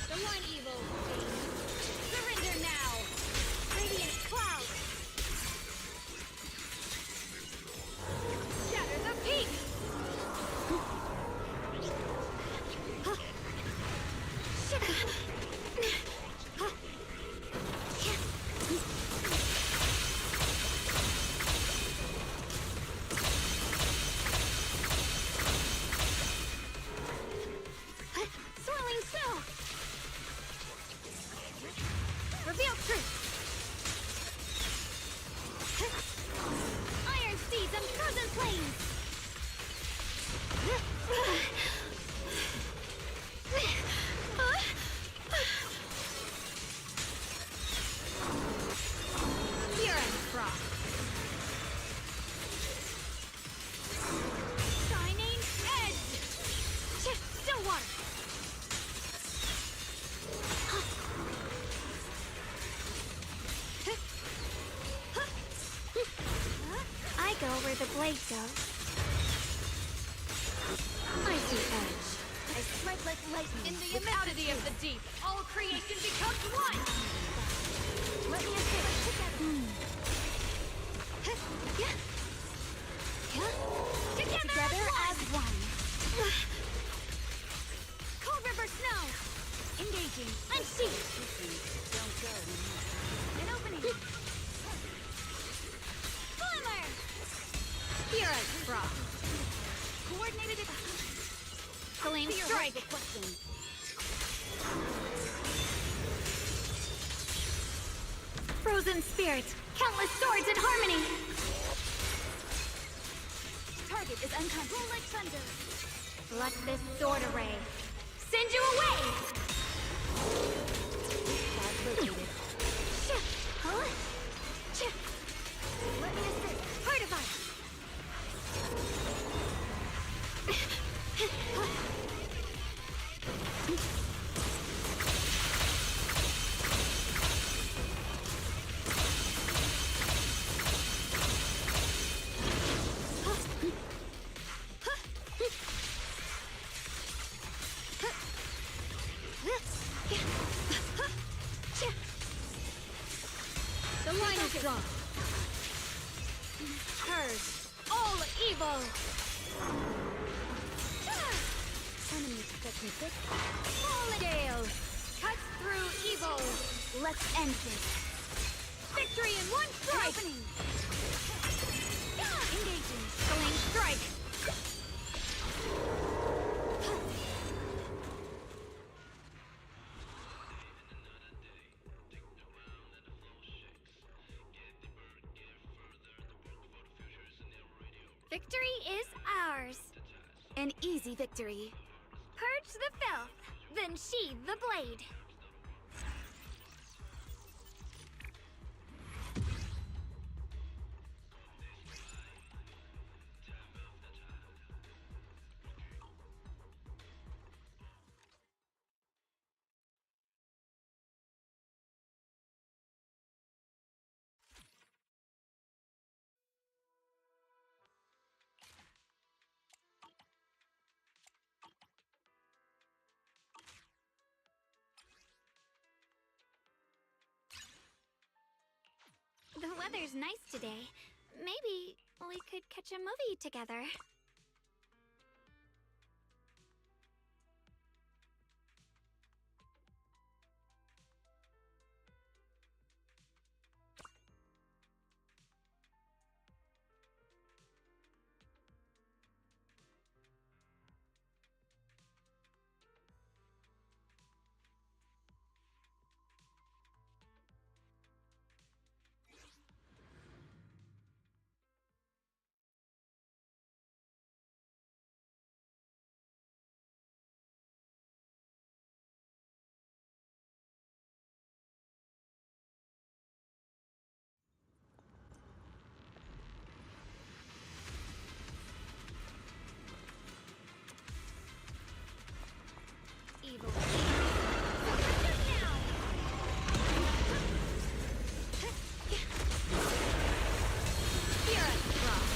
The one evil. Surrender now. Radiant cloud! Shatter the peak! Swirling snow! Reveal truth! Iron seeds and frozen plains! Here and frost! Shining edge! Still water! I go where the blade goes. Icy edge. I strike like lightning. In the immensity of the deep, all creation becomes one! Let me assist together. Together as one. Cold River Snow! Engaging. Unsheath! An opening. Glimmer! Hero's frost. Coordinated attack. Flame strike! Frozen spirit! Countless swords in harmony! Target is unconscious. Roll like thunder! Let this sword array send you away! Bad located. Huh? Let me assist. Heart of Ice! The line is drawn. Purge all evil! Enemy protection 6. Fallen Gale cuts through evil! Let's end this! Victory in one strike! Opening! Engaging! Flame strike! Victory is ours! An easy victory. Purge the filth, then sheathe the blade. The weather's nice today. Maybe we could catch a movie together. Evil. Hear us, Rock.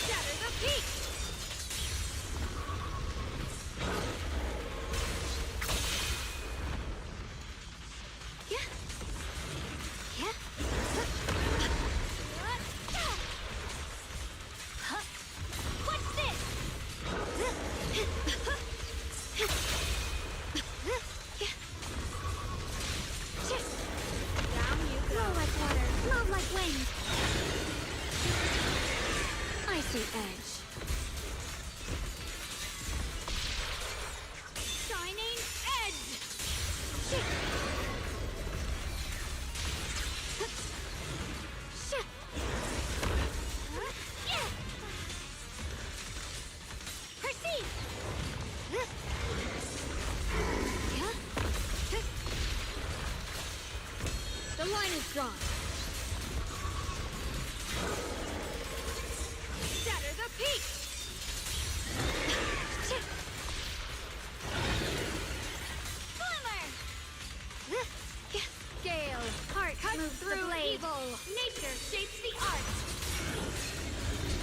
Shatter the peak! Yeah. Yeah. What's this? Down you go. Flow like water, love like wind. Icy edge. Shining edge. Perceive. The line is drawn. Shatter the peak. Glimmer. Gale, heart moves through evil. Nature shapes the art.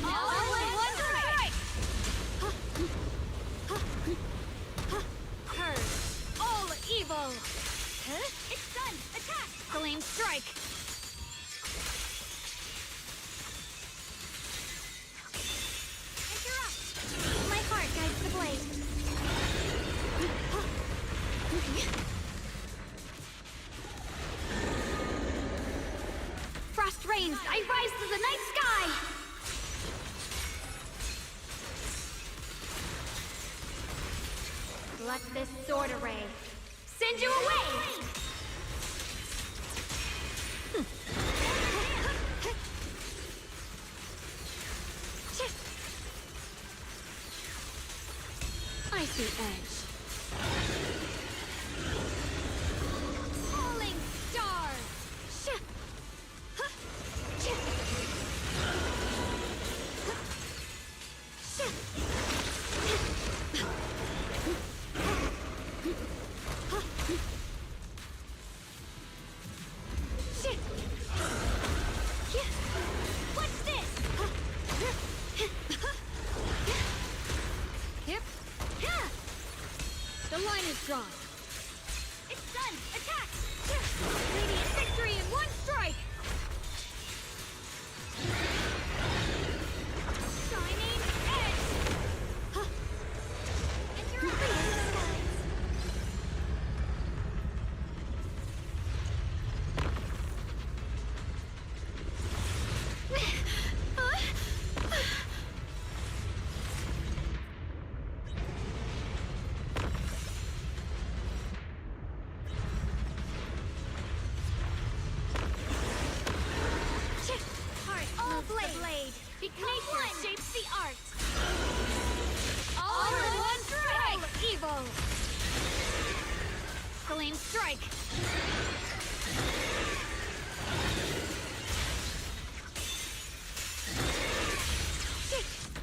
All in one strike. Purge all evil. It's done. Attack. Flame strike. Interrupt. My heart guides the blade. frost rains, I rise to the night sky! Let this sword array send you away! Icy edge. Falling star! What's this? Yep. The line is drawn. It's done! Attack! Radiant victory in one strike! Shining edge! You're in the skies! All blade. Nature shapes the art. All in one strike. Evil. Flame strike.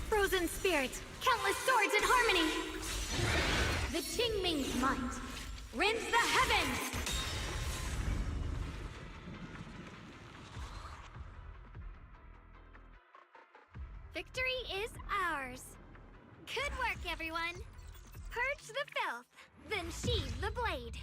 Frozen spirit. Countless swords in harmony. The Qingming's might rends the heavens. Victory is ours. Good work, everyone. Purge the filth, then sheathe the blade.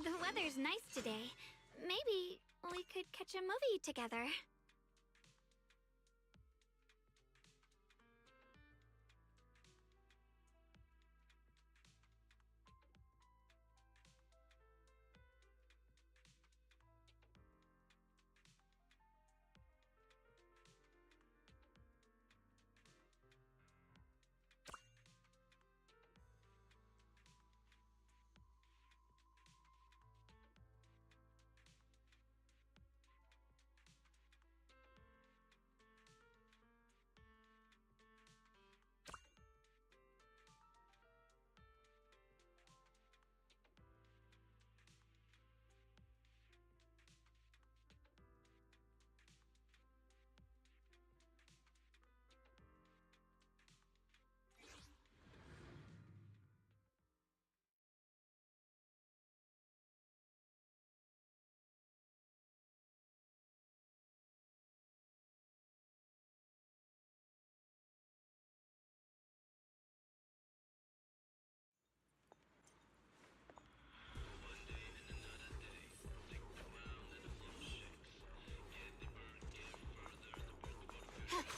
The weather's nice today. Maybe we could catch a movie together.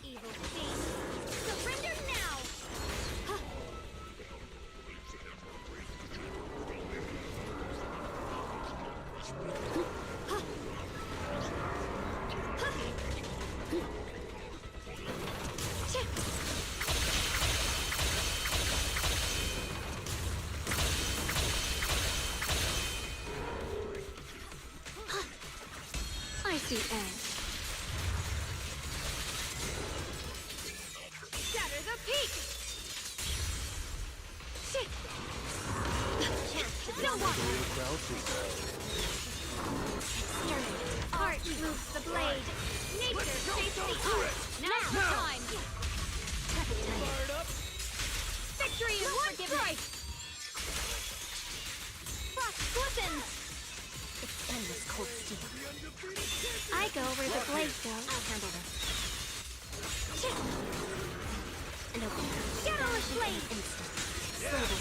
Evil beast, surrender now! Icy edge. Shatter the peak! Shit! No one! Art moves the blade. Nature shapes the art. Now's the time! Victory in one strike! Frost glistens! It's endless cold steel. I go where the blade goes. I'll handle this. And open. Shadowless blade! Instant.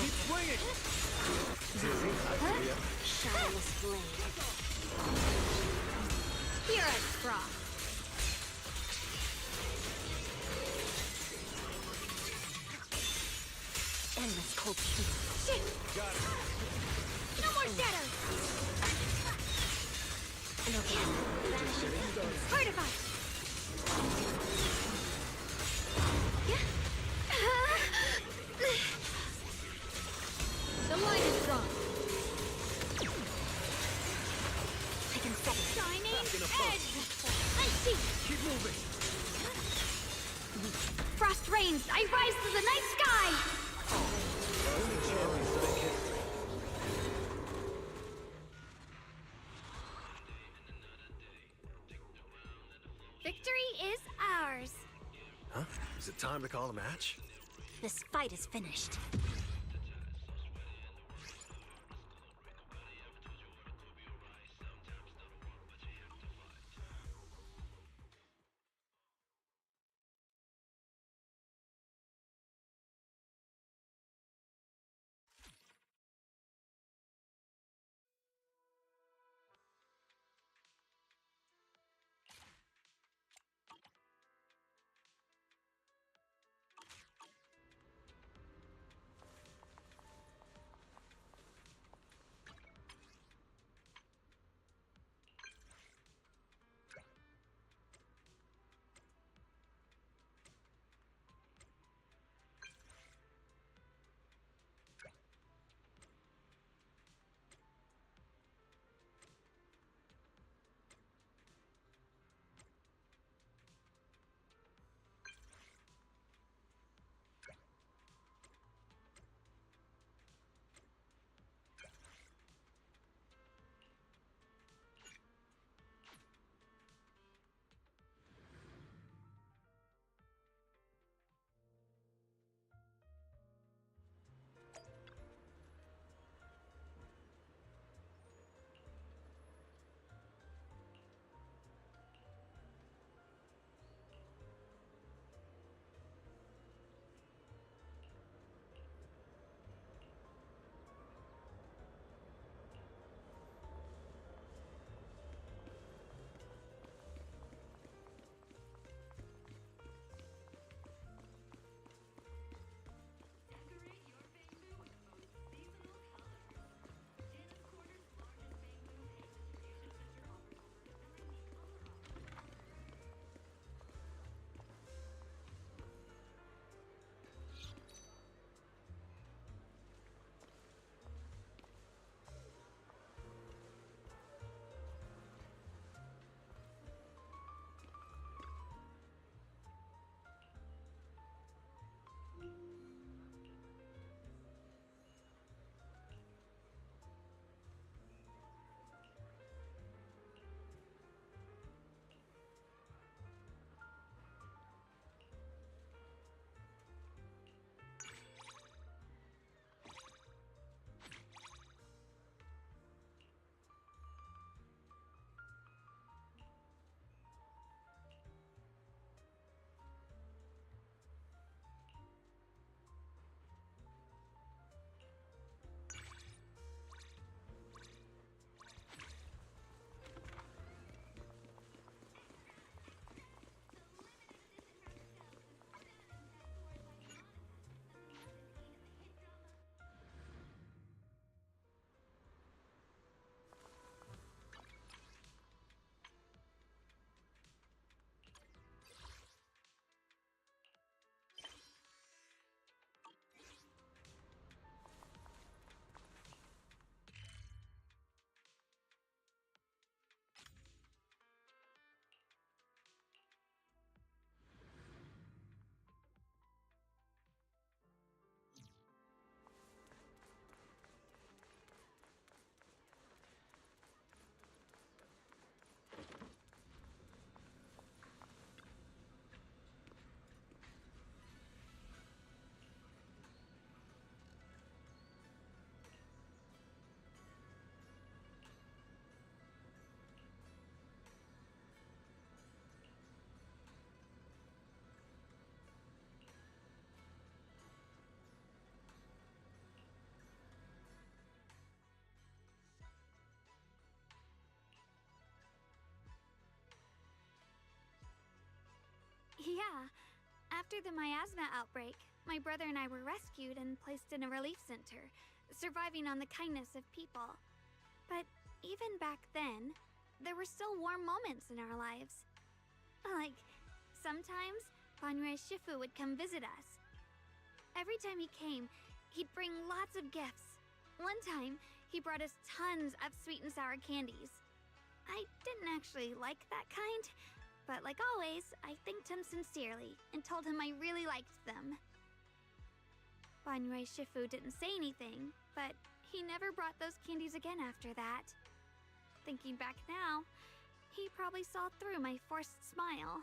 Keep swinging! Shadowless blade. Purest frost! Endless cold shoot. Shit! No more shadows! No can. Fortify! The line is strong. I can set it. Shining edge! Unsheath! Keep moving! Frost reigns! I rise to the night sky! Victory is ours. Huh? Is it time to call a match? This fight is finished. Yeah. After the miasma outbreak, my brother and I were rescued and placed in a relief center, surviving on the kindness of people. But even back then, there were still warm moments in our lives. Like, sometimes Banrei Shifu would come visit us. Every time he came, he'd bring lots of gifts. One time, he brought us tons of sweet and sour candies. I didn't actually like that kind, but like always, I thanked him sincerely and told him I really liked them. Banrei Shifu didn't say anything, but he never brought those candies again after that. Thinking back now, he probably saw through my forced smile.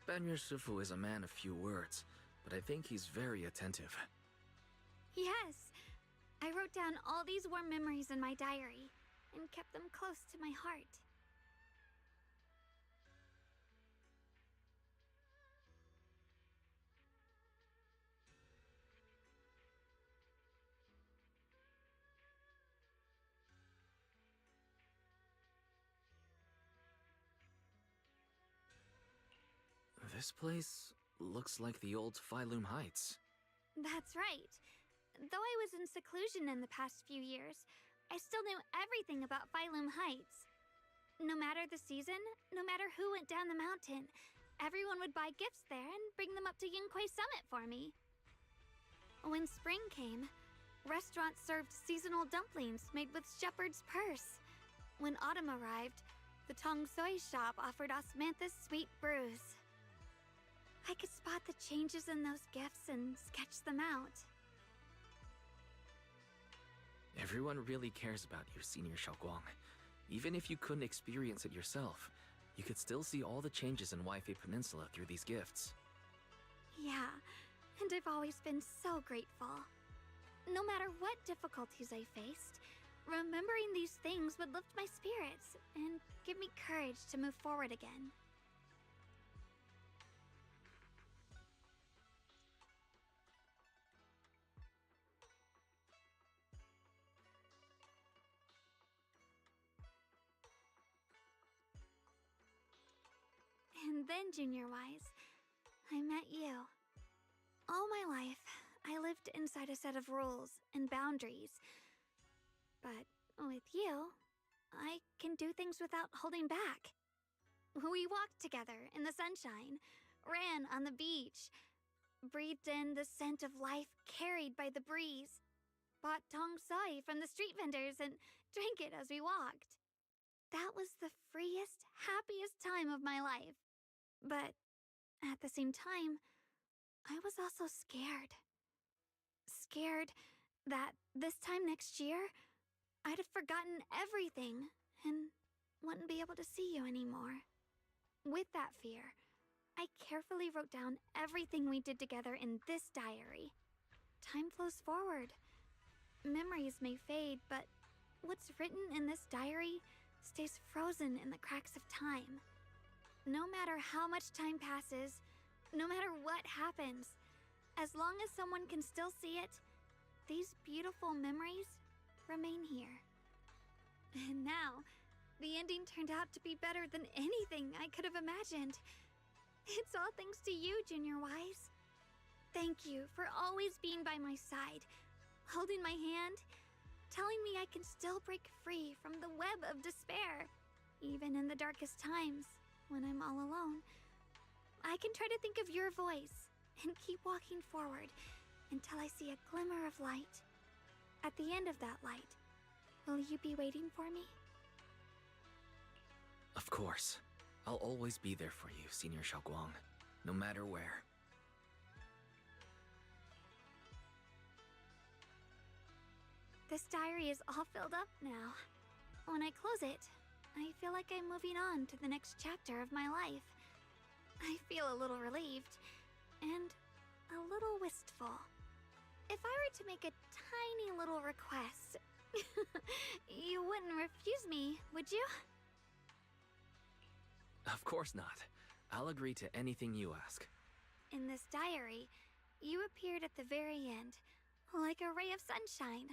Banrei Shifu is a man of few words, but I think he's very attentive. Yes, I wrote down all these warm memories in my diary and kept them close to my heart. This place looks like the old Phylum Heights. That's right. Though I was in seclusion in the past few years, I still knew everything about Phylum Heights. No matter the season, no matter who went down the mountain, everyone would buy gifts there and bring them up to Yunquay Summit for me. When spring came, restaurants served seasonal dumplings made with shepherd's purse. When autumn arrived, the Tong Soi shop offered osmanthus sweet brews. I could spot the changes in those gifts and sketch them out. Everyone really cares about you, Senior Xiaoguang. Even if you couldn't experience it yourself, you could still see all the changes in Waifei Peninsula through these gifts. Yeah, and I've always been so grateful. No matter what difficulties I faced, remembering these things would lift my spirits and give me courage to move forward again. And then, Junior Wise, I met you. All my life, I lived inside a set of rules and boundaries. But with you, I can do things without holding back. We walked together in the sunshine, ran on the beach, breathed in the scent of life carried by the breeze, bought tong soi from the street vendors and drank it as we walked. That was the freest, happiest time of my life. But at the same time, I was also scared. Scared that this time next year, I'd have forgotten everything and wouldn't be able to see you anymore. With that fear, I carefully wrote down everything we did together in this diary. Time flows forward. Memories may fade, but what's written in this diary stays frozen in the cracks of time. No matter how much time passes, no matter what happens, as long as someone can still see it, these beautiful memories remain here. And now, the ending turned out to be better than anything I could have imagined. It's all thanks to you, Junior Wise. Thank you for always being by my side, holding my hand, telling me I can still break free from the web of despair, even in the darkest times. When I'm all alone, I can try to think of your voice and keep walking forward until I see a glimmer of light. At the end of that light, will you be waiting for me? Of course. I'll always be there for you, Senior Xiaoguang, no matter where. This diary is all filled up now. When I close it, I feel like I'm moving on to the next chapter of my life. I feel a little relieved, and a little wistful. If I were to make a tiny little request, you wouldn't refuse me, would you? Of course not. I'll agree to anything you ask. In this diary, you appeared at the very end, like a ray of sunshine.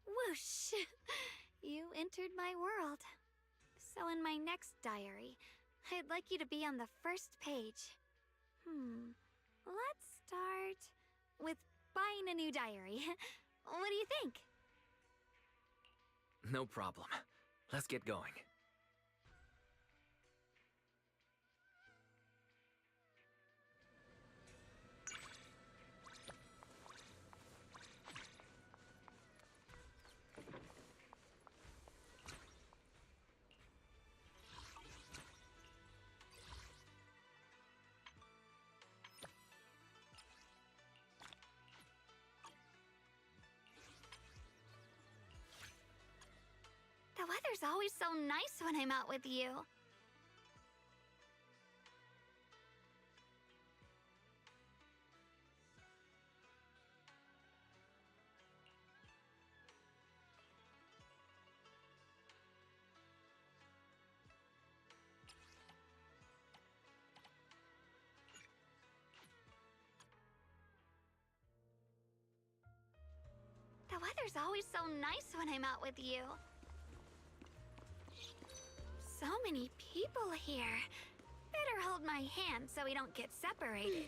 Whoosh! You entered my world. So in my next diary, I'd like you to be on the first page. Let's start with buying a new diary. What do you think? No problem. Let's get going. The weather's always so nice when I'm out with you. The weather's always so nice when I'm out with you. So many people here. Better hold my hand so we don't get separated.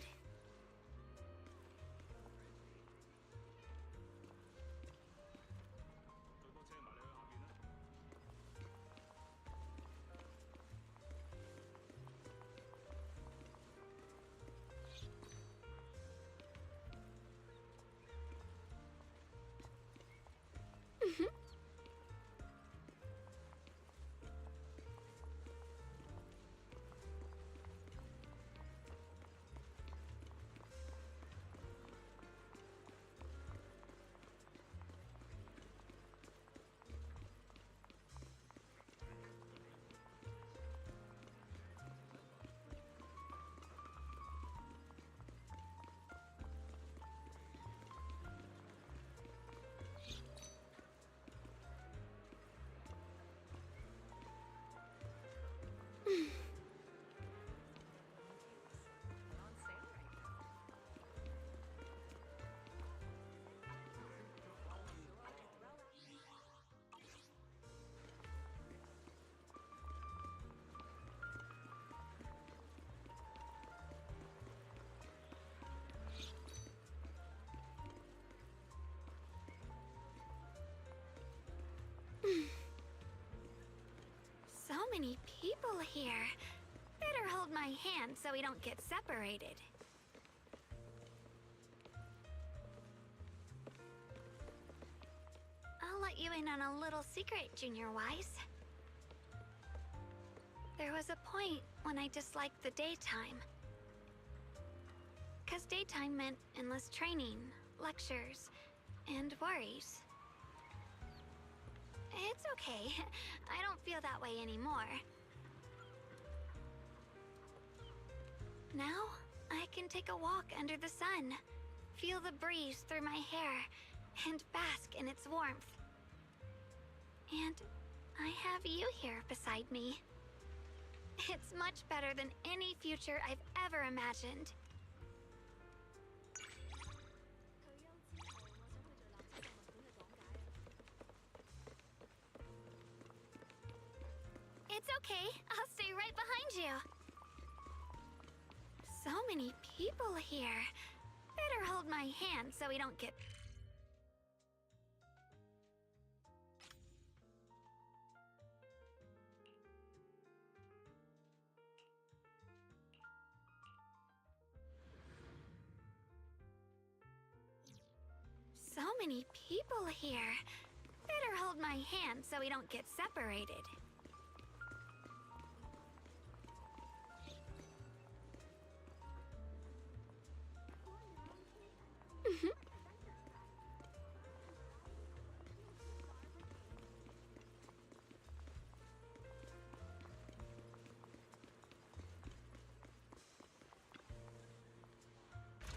So many people here. Better hold my hand so we don't get separated. I'll let you in on a little secret, Junior Wise. There was a point when I disliked the daytime. 'Cause daytime meant endless training, lectures, and worries. It's okay. I don't feel that way anymore. Now, I can take a walk under the sun, feel the breeze through my hair, and bask in its warmth. And I have you here beside me. It's much better than any future I've ever imagined. It's okay. I'll stay right behind you. So many people here. Better hold my hand so we don't get... So many people here. Better hold my hand so we don't get separated.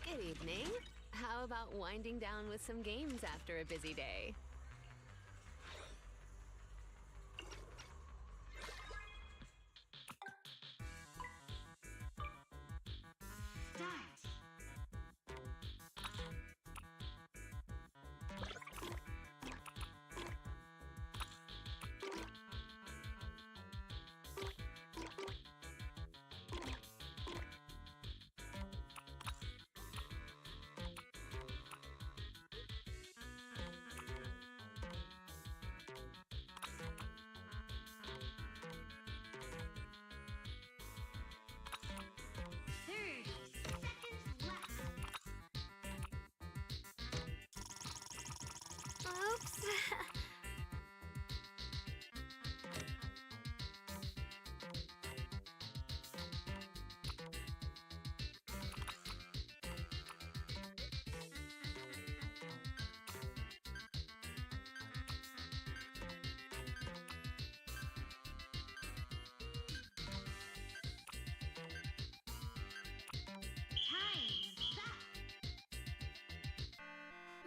Good evening. How about winding down with some games after a busy day?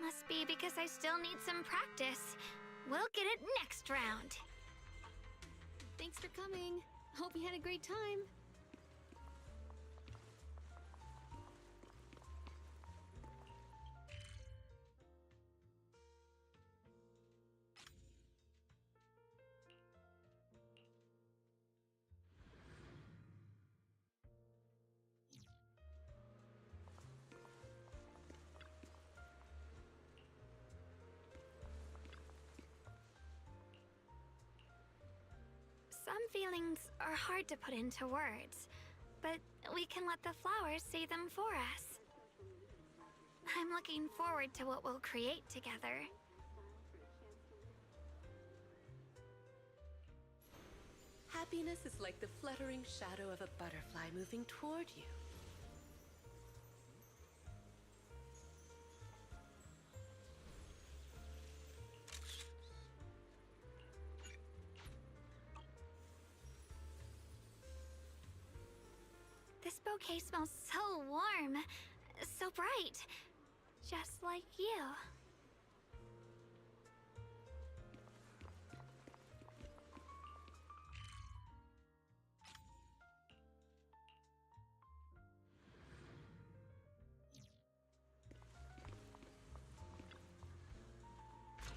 Must be because I still need some practice. We'll get it next round. Thanks for coming. Hope you had a great time. Some feelings are hard to put into words, but we can let the flowers say them for us. I'm looking forward to what we'll create together. Happiness is like the fluttering shadow of a butterfly moving toward you. This bouquet smells so warm, so bright, just like you.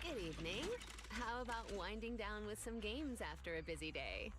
Good evening. How about winding down with some games after a busy day?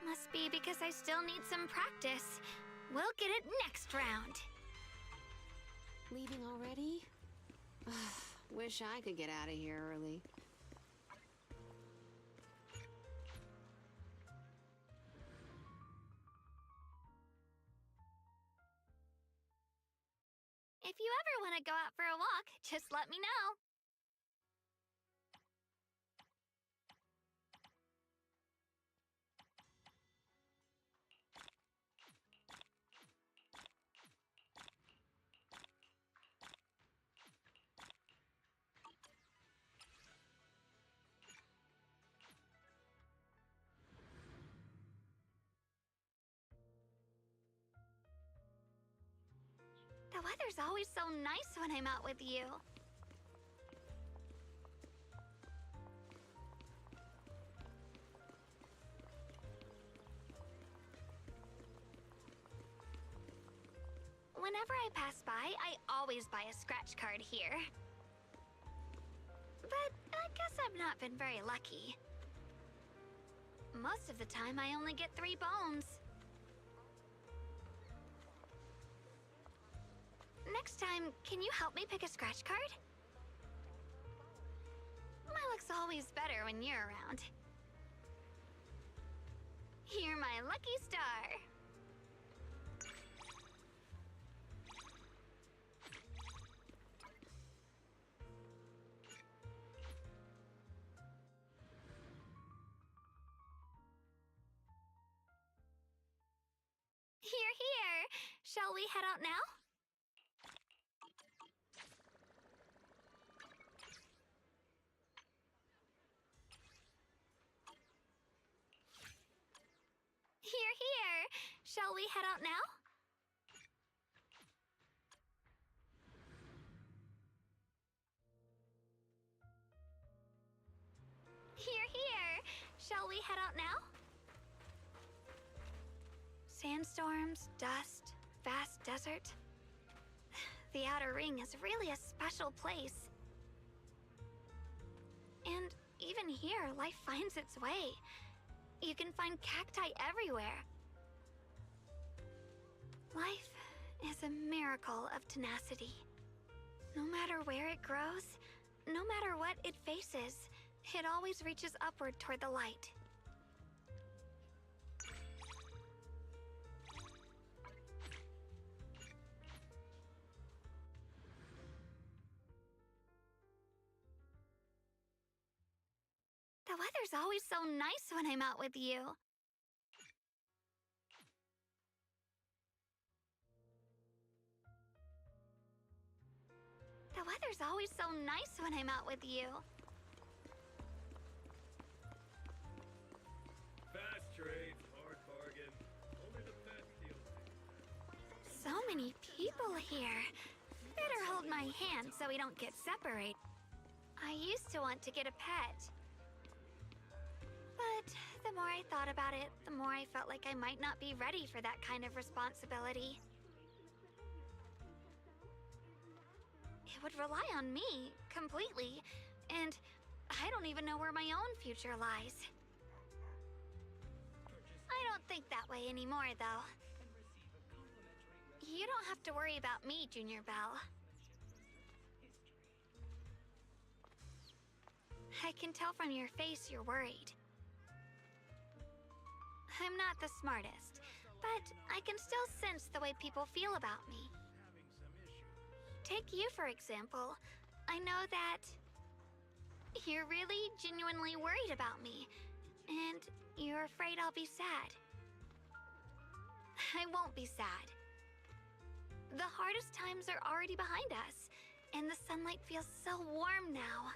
Must be because I still need some practice. We'll get it next round. Leaving already? Wish I could get out of here early. If you ever want to go out for a walk, just let me know. The weather's always so nice when I'm out with you. Whenever I pass by, I always buy a scratch card here. But I guess I've not been very lucky. Most of the time, I only get 3 bones. Next time, can you help me pick a scratch card? My luck's always better when you're around. You're my lucky star. Shall we head out now? Here, here! Shall we head out now? Here, here! Shall we head out now? Sandstorms, dust, vast desert. The Outer Ring is really a special place. And even here, life finds its way. You can find cacti everywhere. Life is a miracle of tenacity. No matter where it grows, no matter what it faces, it always reaches upward toward the light. The weather's always so nice when I'm out with you. The weather's always so nice when I'm out with you. Fast trades, hard bargain. Only the best deals. So many people here. Better hold my hand so we don't get separated. I used to want to get a pet. But the more I thought about it, the more I felt like I might not be ready for that kind of responsibility. It would rely on me, completely, and I don't even know where my own future lies. I don't think that way anymore, though. You don't have to worry about me, Junior Belle. I can tell from your face you're worried. I'm not the smartest, but I can still sense the way people feel about me. Take you, for example. I know that you're really genuinely worried about me, and you're afraid I'll be sad. I won't be sad. The hardest times are already behind us, and the sunlight feels so warm now.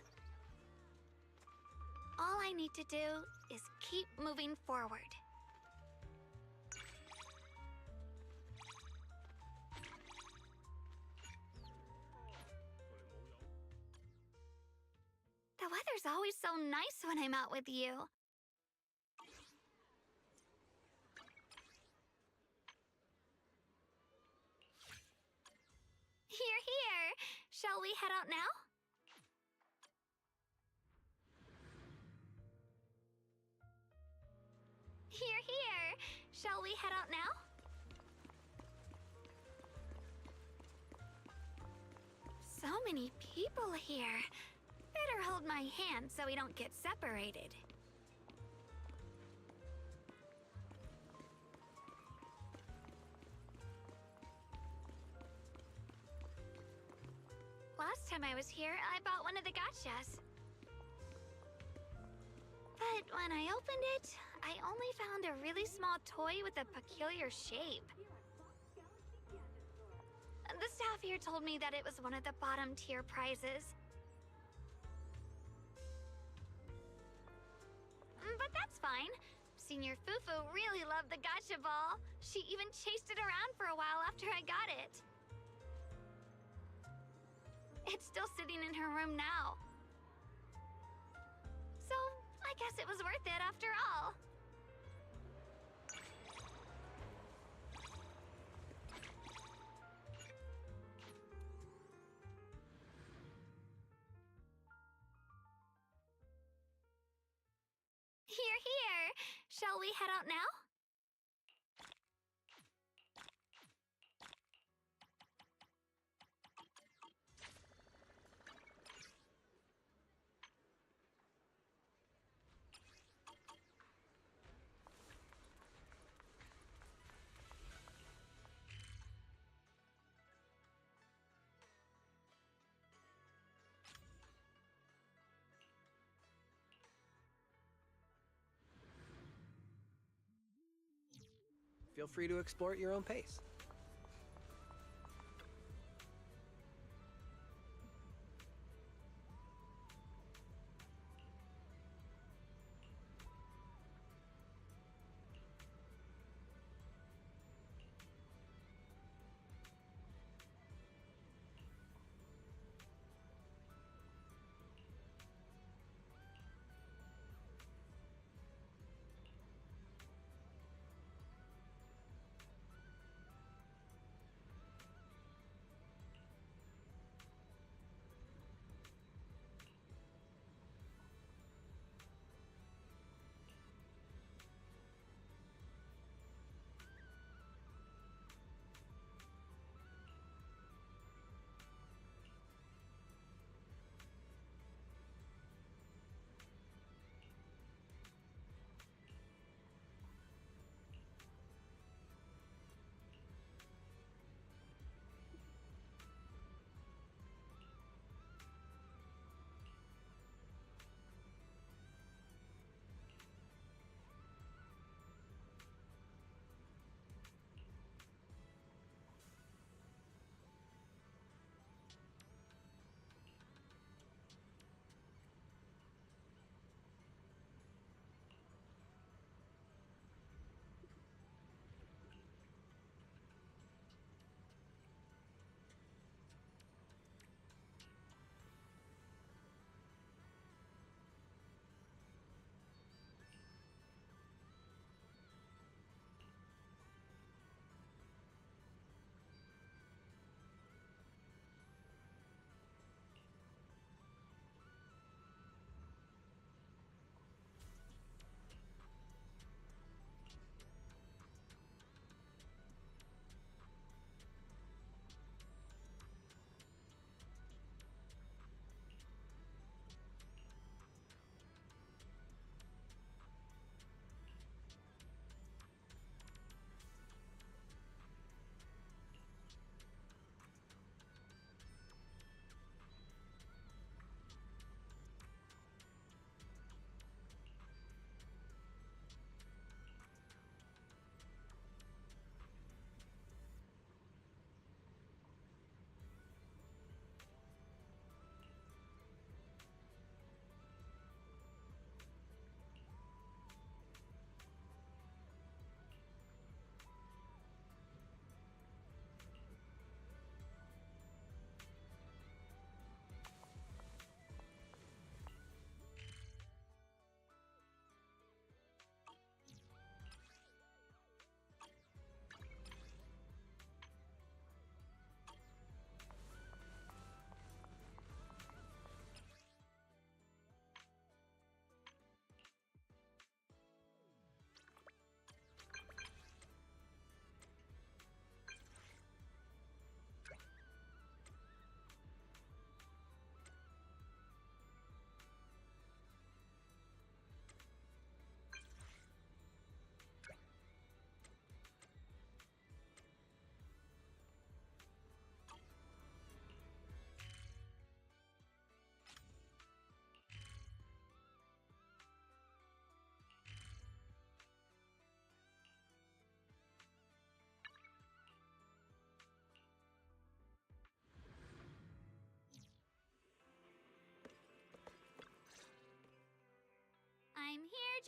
All I need to do is keep moving forward. The weather's always so nice when I'm out with you. Here, here! Shall we head out now? Here, here! Shall we head out now? So many people here. Better hold my hand so we don't get separated. Last time I was here, I bought one of the gachas. But when I opened it, I only found a really small toy with a peculiar shape. The staff here told me that it was one of the bottom-tier prizes. But that's fine. Senior Fufu really loved the gacha ball. She even chased it around for a while after I got it. It's still sitting in her room now. So, I guess it was worth it after all. Here, here! Shall we head out now? Feel free to explore at your own pace.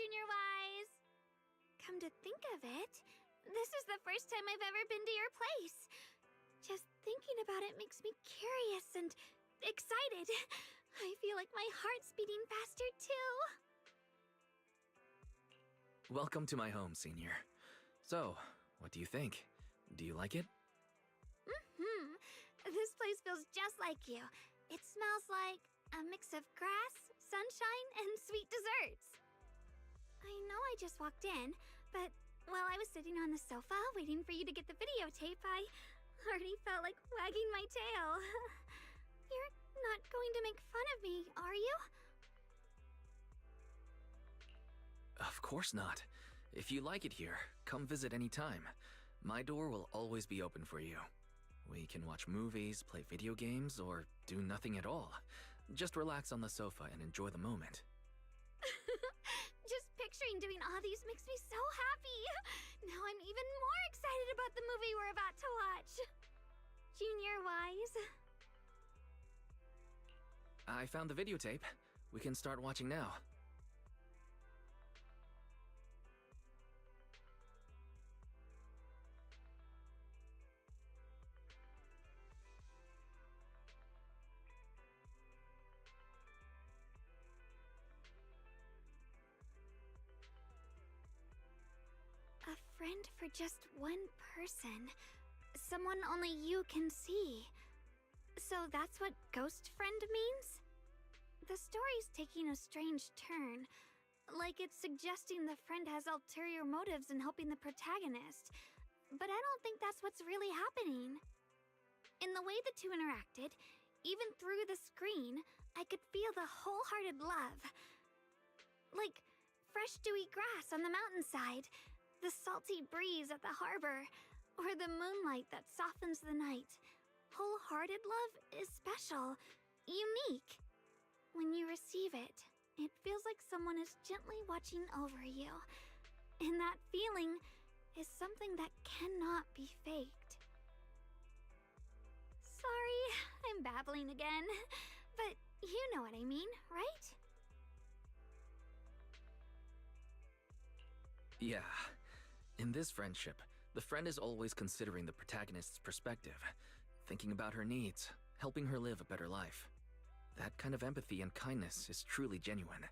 Junior Wise! Come to think of it, this is the first time I've ever been to your place. Just thinking about it makes me curious and excited. I feel like my heart's beating faster too. Welcome to my home, Senior. So, what do you think? Do you like it? This place feels just like you. It smells like a mix of grass, sunshine, and sweet desserts. I know I just walked in, but while I was sitting on the sofa waiting for you to get the videotape, I already felt like wagging my tail. You're not going to make fun of me, are you? Of course not. If you like it here, come visit any time. My door will always be open for you. We can watch movies, play video games, or do nothing at all. Just relax on the sofa and enjoy the moment. Just picturing doing all these makes me so happy. Now I'm even more excited about the movie we're about to watch. Junior Wise. I found the videotape. We can start watching now. A friend for just one person. Someone only you can see. So that's what ghost friend means? The story's taking a strange turn. Like it's suggesting the friend has ulterior motives in helping the protagonist. But I don't think that's what's really happening. In the way the two interacted, even through the screen, I could feel the wholehearted love. Like fresh dewy grass on the mountainside, the salty breeze at the harbor, or the moonlight that softens the night. Wholehearted love is special, unique. When you receive it, it feels like someone is gently watching over you. And that feeling is something that cannot be faked. Sorry, I'm babbling again, but you know what I mean, right? Yeah. In this friendship, the friend is always considering the protagonist's perspective, thinking about her needs, helping her live a better life. That kind of empathy and kindness is truly genuine.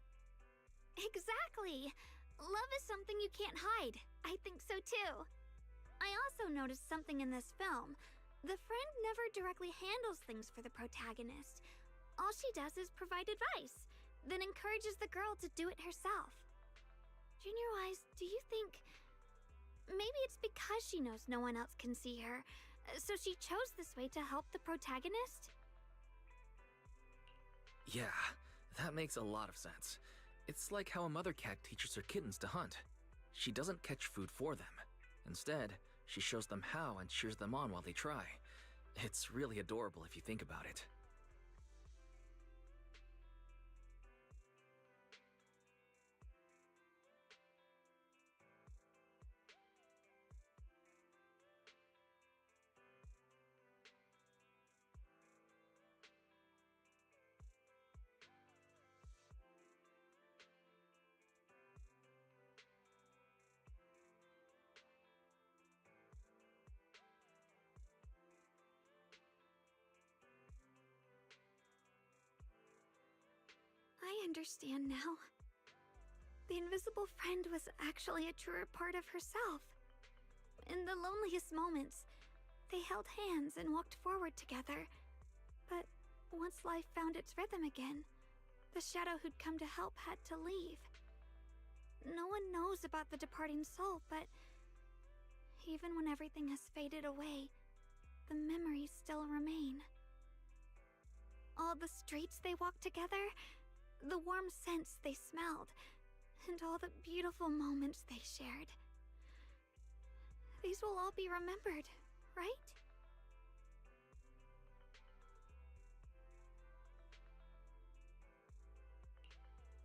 Exactly! Love is something you can't hide. I think so too. I also noticed something in this film. The friend never directly handles things for the protagonist. All she does is provide advice, then encourages the girl to do it herself. Junior Wise, do you think... maybe it's because she knows no one else can see her, so she chose this way to help the protagonist? Yeah, that makes a lot of sense. It's like how a mother cat teaches her kittens to hunt. She doesn't catch food for them. Instead, she shows them how and cheers them on while they try. It's really adorable if you think about it. I understand now. The invisible friend was actually a truer part of herself. In the loneliest moments, they held hands and walked forward together. But once life found its rhythm again, the shadow who'd come to help had to leave. No one knows about the departing soul, but even when everything has faded away, the memories still remain. All the streets they walked together, the warm scents they smelled, and all the beautiful moments they shared. These will all be remembered, right?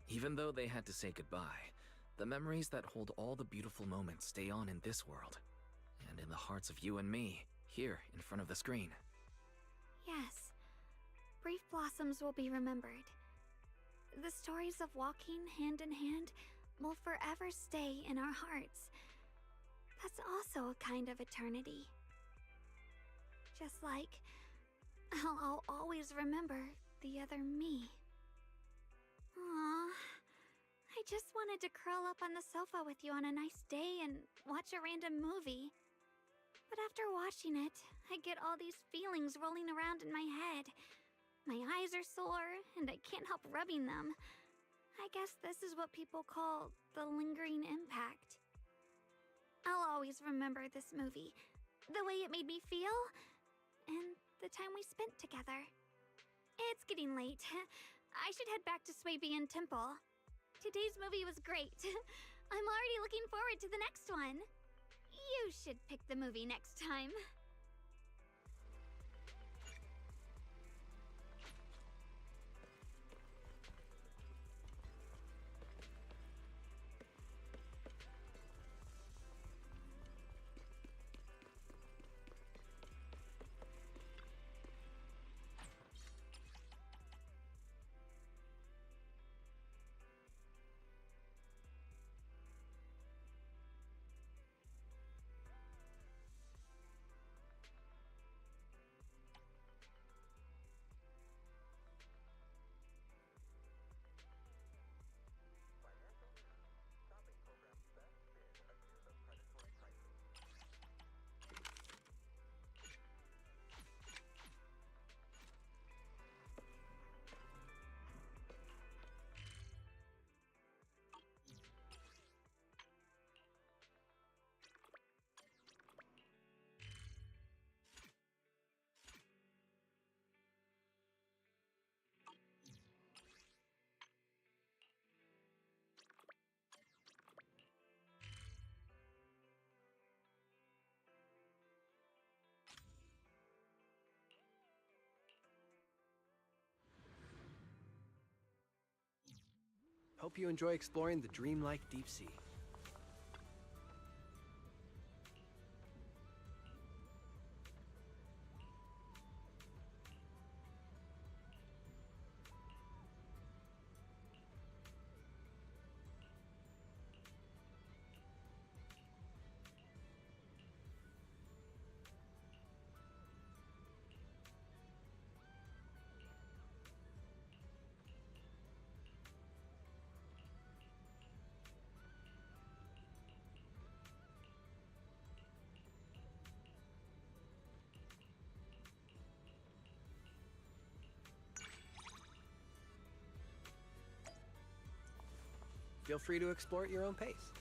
Even though they had to say goodbye, the memories that hold all the beautiful moments stay on in this world, and in the hearts of you and me, here in front of the screen. Yes, brief blossoms will be remembered. The stories of walking hand in hand will forever stay in our hearts. That's also a kind of eternity. Just like I'll always remember the other me. Aww. I just wanted to curl up on the sofa with you on a nice day and watch a random movie. But after watching it, I get all these feelings rolling around in my head. My eyes are sore, and I can't help rubbing them. I guess this is what people call the lingering impact. I'll always remember this movie, the way it made me feel, and the time we spent together. It's getting late. I should head back to Swabian Temple. Today's movie was great. I'm already looking forward to the next one. You should pick the movie next time. Hope you enjoy exploring the dreamlike deep sea. Feel free to explore at your own pace.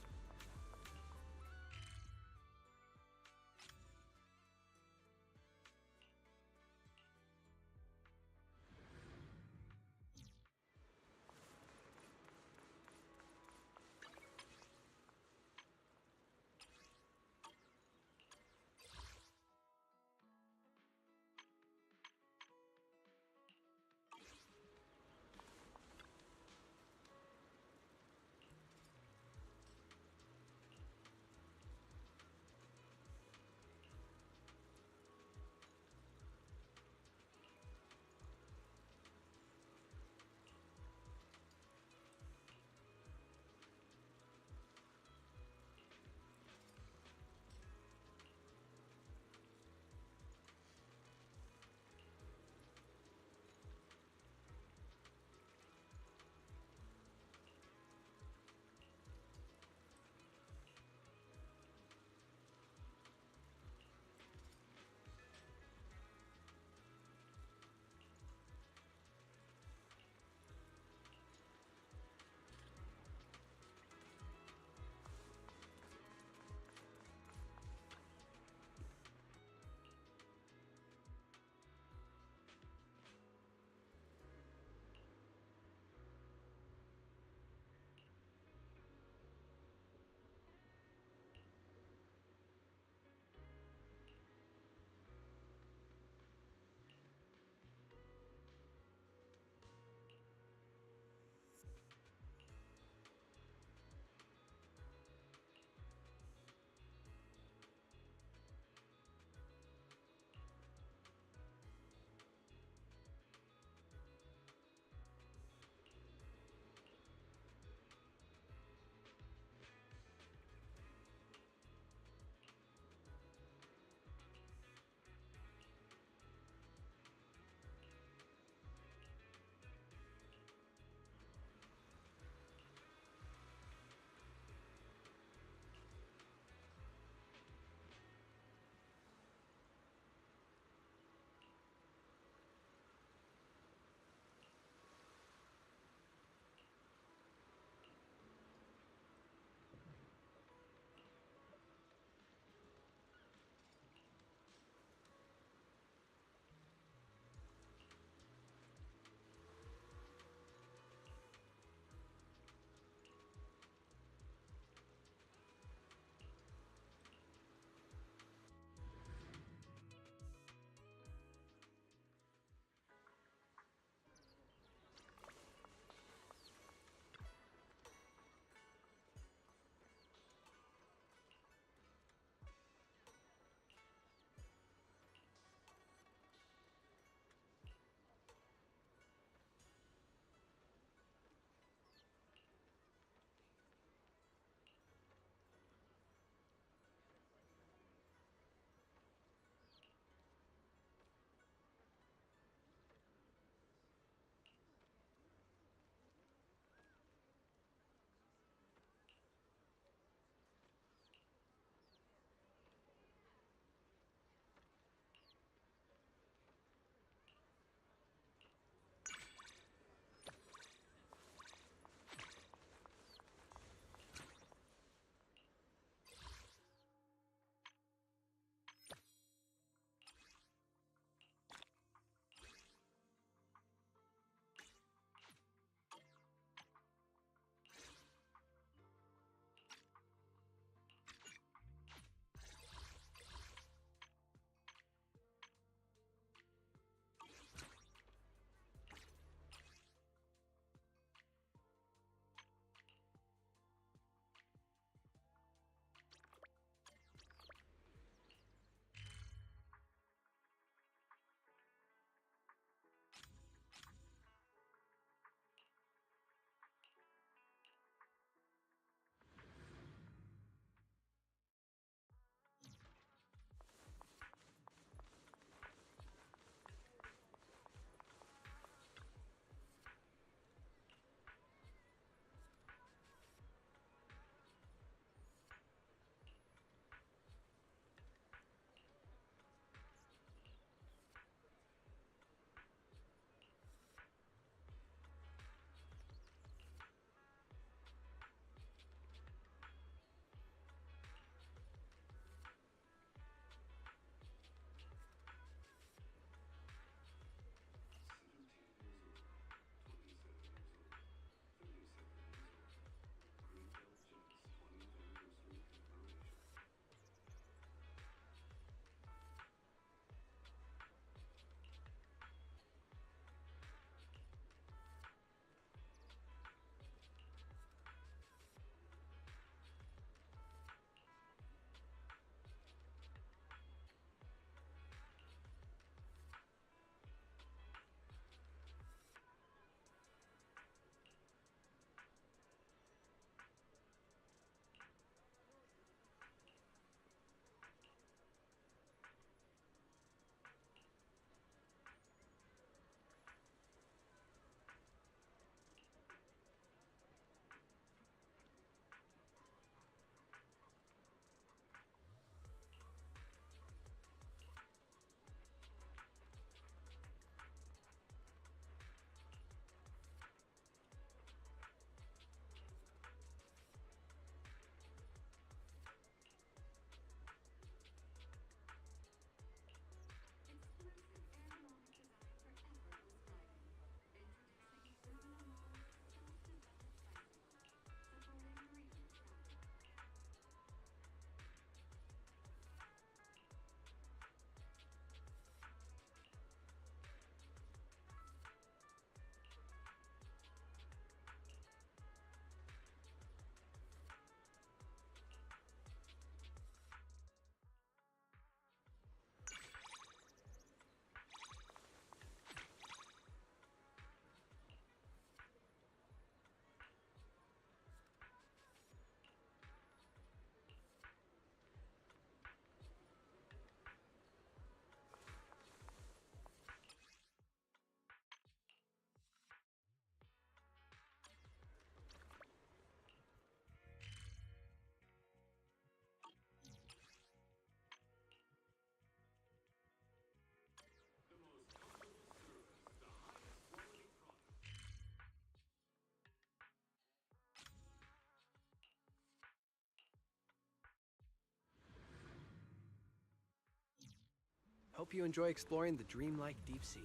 Hope you enjoy exploring the dreamlike deep sea.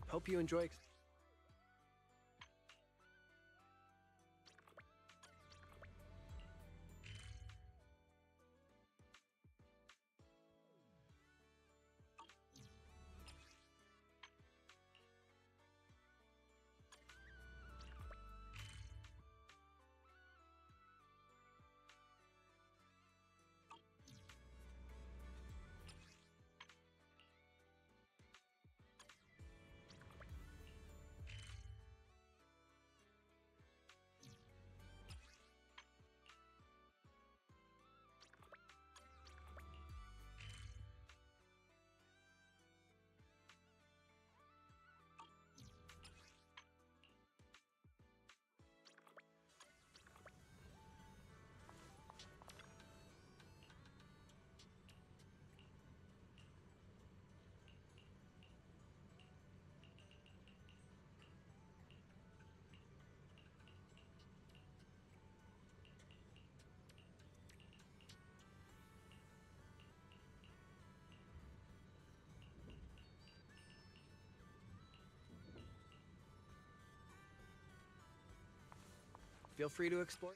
Hope you enjoy. Feel free to explore.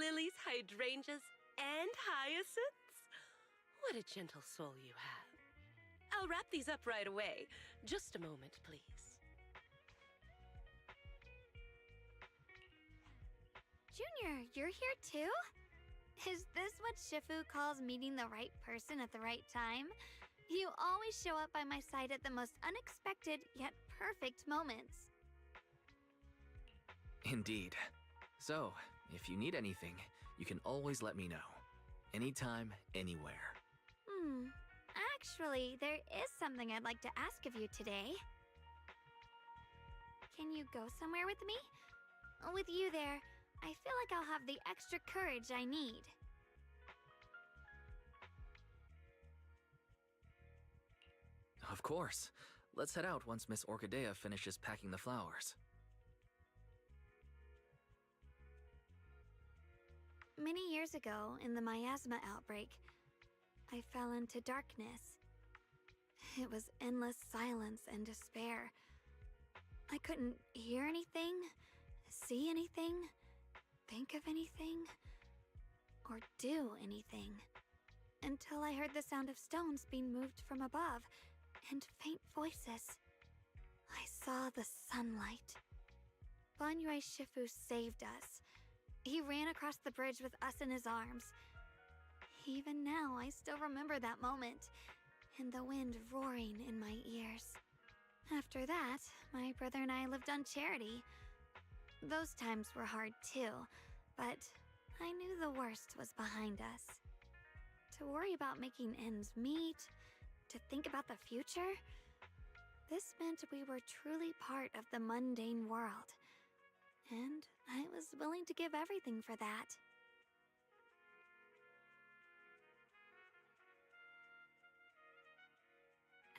lilies, hydrangeas, and hyacinths. What a gentle soul you have. I'll wrap these up right away. Just a moment, please. Junior, you're here too? Is this what Shifu calls meeting the right person at the right time? You always show up by my side at the most unexpected yet perfect moments. Indeed. So, if you need anything, you can always let me know. Anytime, anywhere. Actually, there is something I'd like to ask of you today. Can you go somewhere with me? With you there, I feel like I'll have the extra courage I need. Of course. Let's head out once Miss Orchidea finishes packing the flowers. Many years ago, in the miasma outbreak, I fell into darkness. It was endless silence and despair. I couldn't hear anything, see anything, think of anything, or do anything, until I heard the sound of stones being moved from above, and faint voices. I saw the sunlight. Banyue Shifu saved us. He ran across the bridge with us in his arms. Even now, I still remember that moment, and the wind roaring in my ears. After that, my brother and I lived on charity. Those times were hard too, but I knew the worst was behind us. To worry about making ends meet, to think about the future, this meant we were truly part of the mundane world. And I was willing to give everything for that.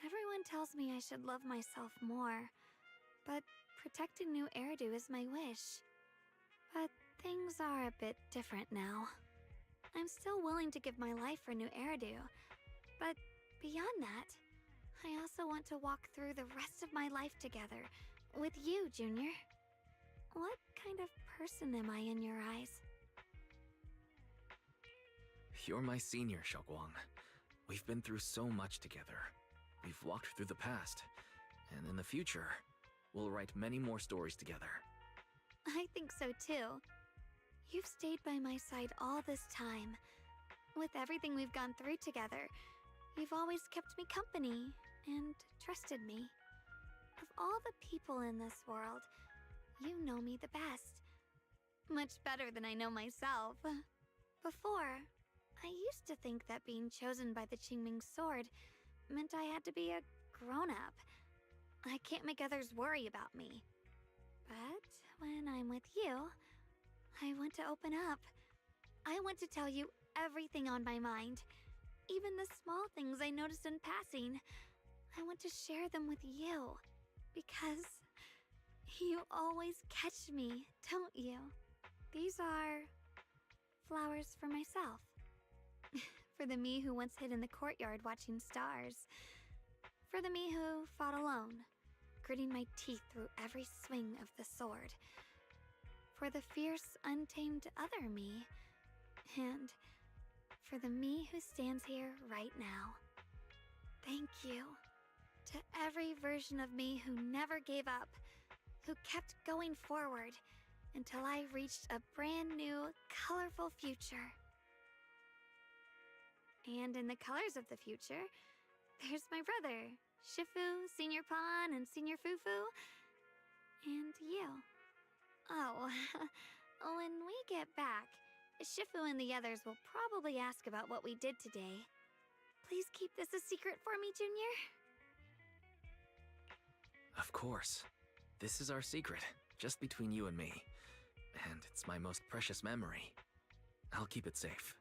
Everyone tells me I should love myself more, but protecting New Eridu is my wish. But things are a bit different now. I'm still willing to give my life for New Eridu, but beyond that, I also want to walk through the rest of my life together with you, Junior. What kind of person am I in your eyes? You're my senior, Xiaoguang. We've been through so much together. We've walked through the past, and in the future, we'll write many more stories together. I think so too. You've stayed by my side all this time. With everything we've gone through together, you've always kept me company and trusted me. Of all the people in this world, you know me the best. Much better than I know myself. Before, I used to think that being chosen by the Qingming sword meant I had to be a grown-up. I can't make others worry about me. But when I'm with you, I want to open up. I want to tell you everything on my mind. Even the small things I notice in passing. I want to share them with you. Because you always catch me, don't you? These are flowers for myself. For the me who once hid in the courtyard watching stars. For the me who fought alone, gritting my teeth through every swing of the sword. For the fierce, untamed other me. And for the me who stands here right now. Thank you to every version of me who never gave up, who kept going forward until I reached a brand new, colorful future. And in the colors of the future, there's my brother, Shifu, Senior Pan, and Senior Fufu, and you. Oh, when we get back, Shifu and the others will probably ask about what we did today. Please keep this a secret for me, Junior. Of course. This is our secret, just between you and me. And it's my most precious memory. I'll keep it safe.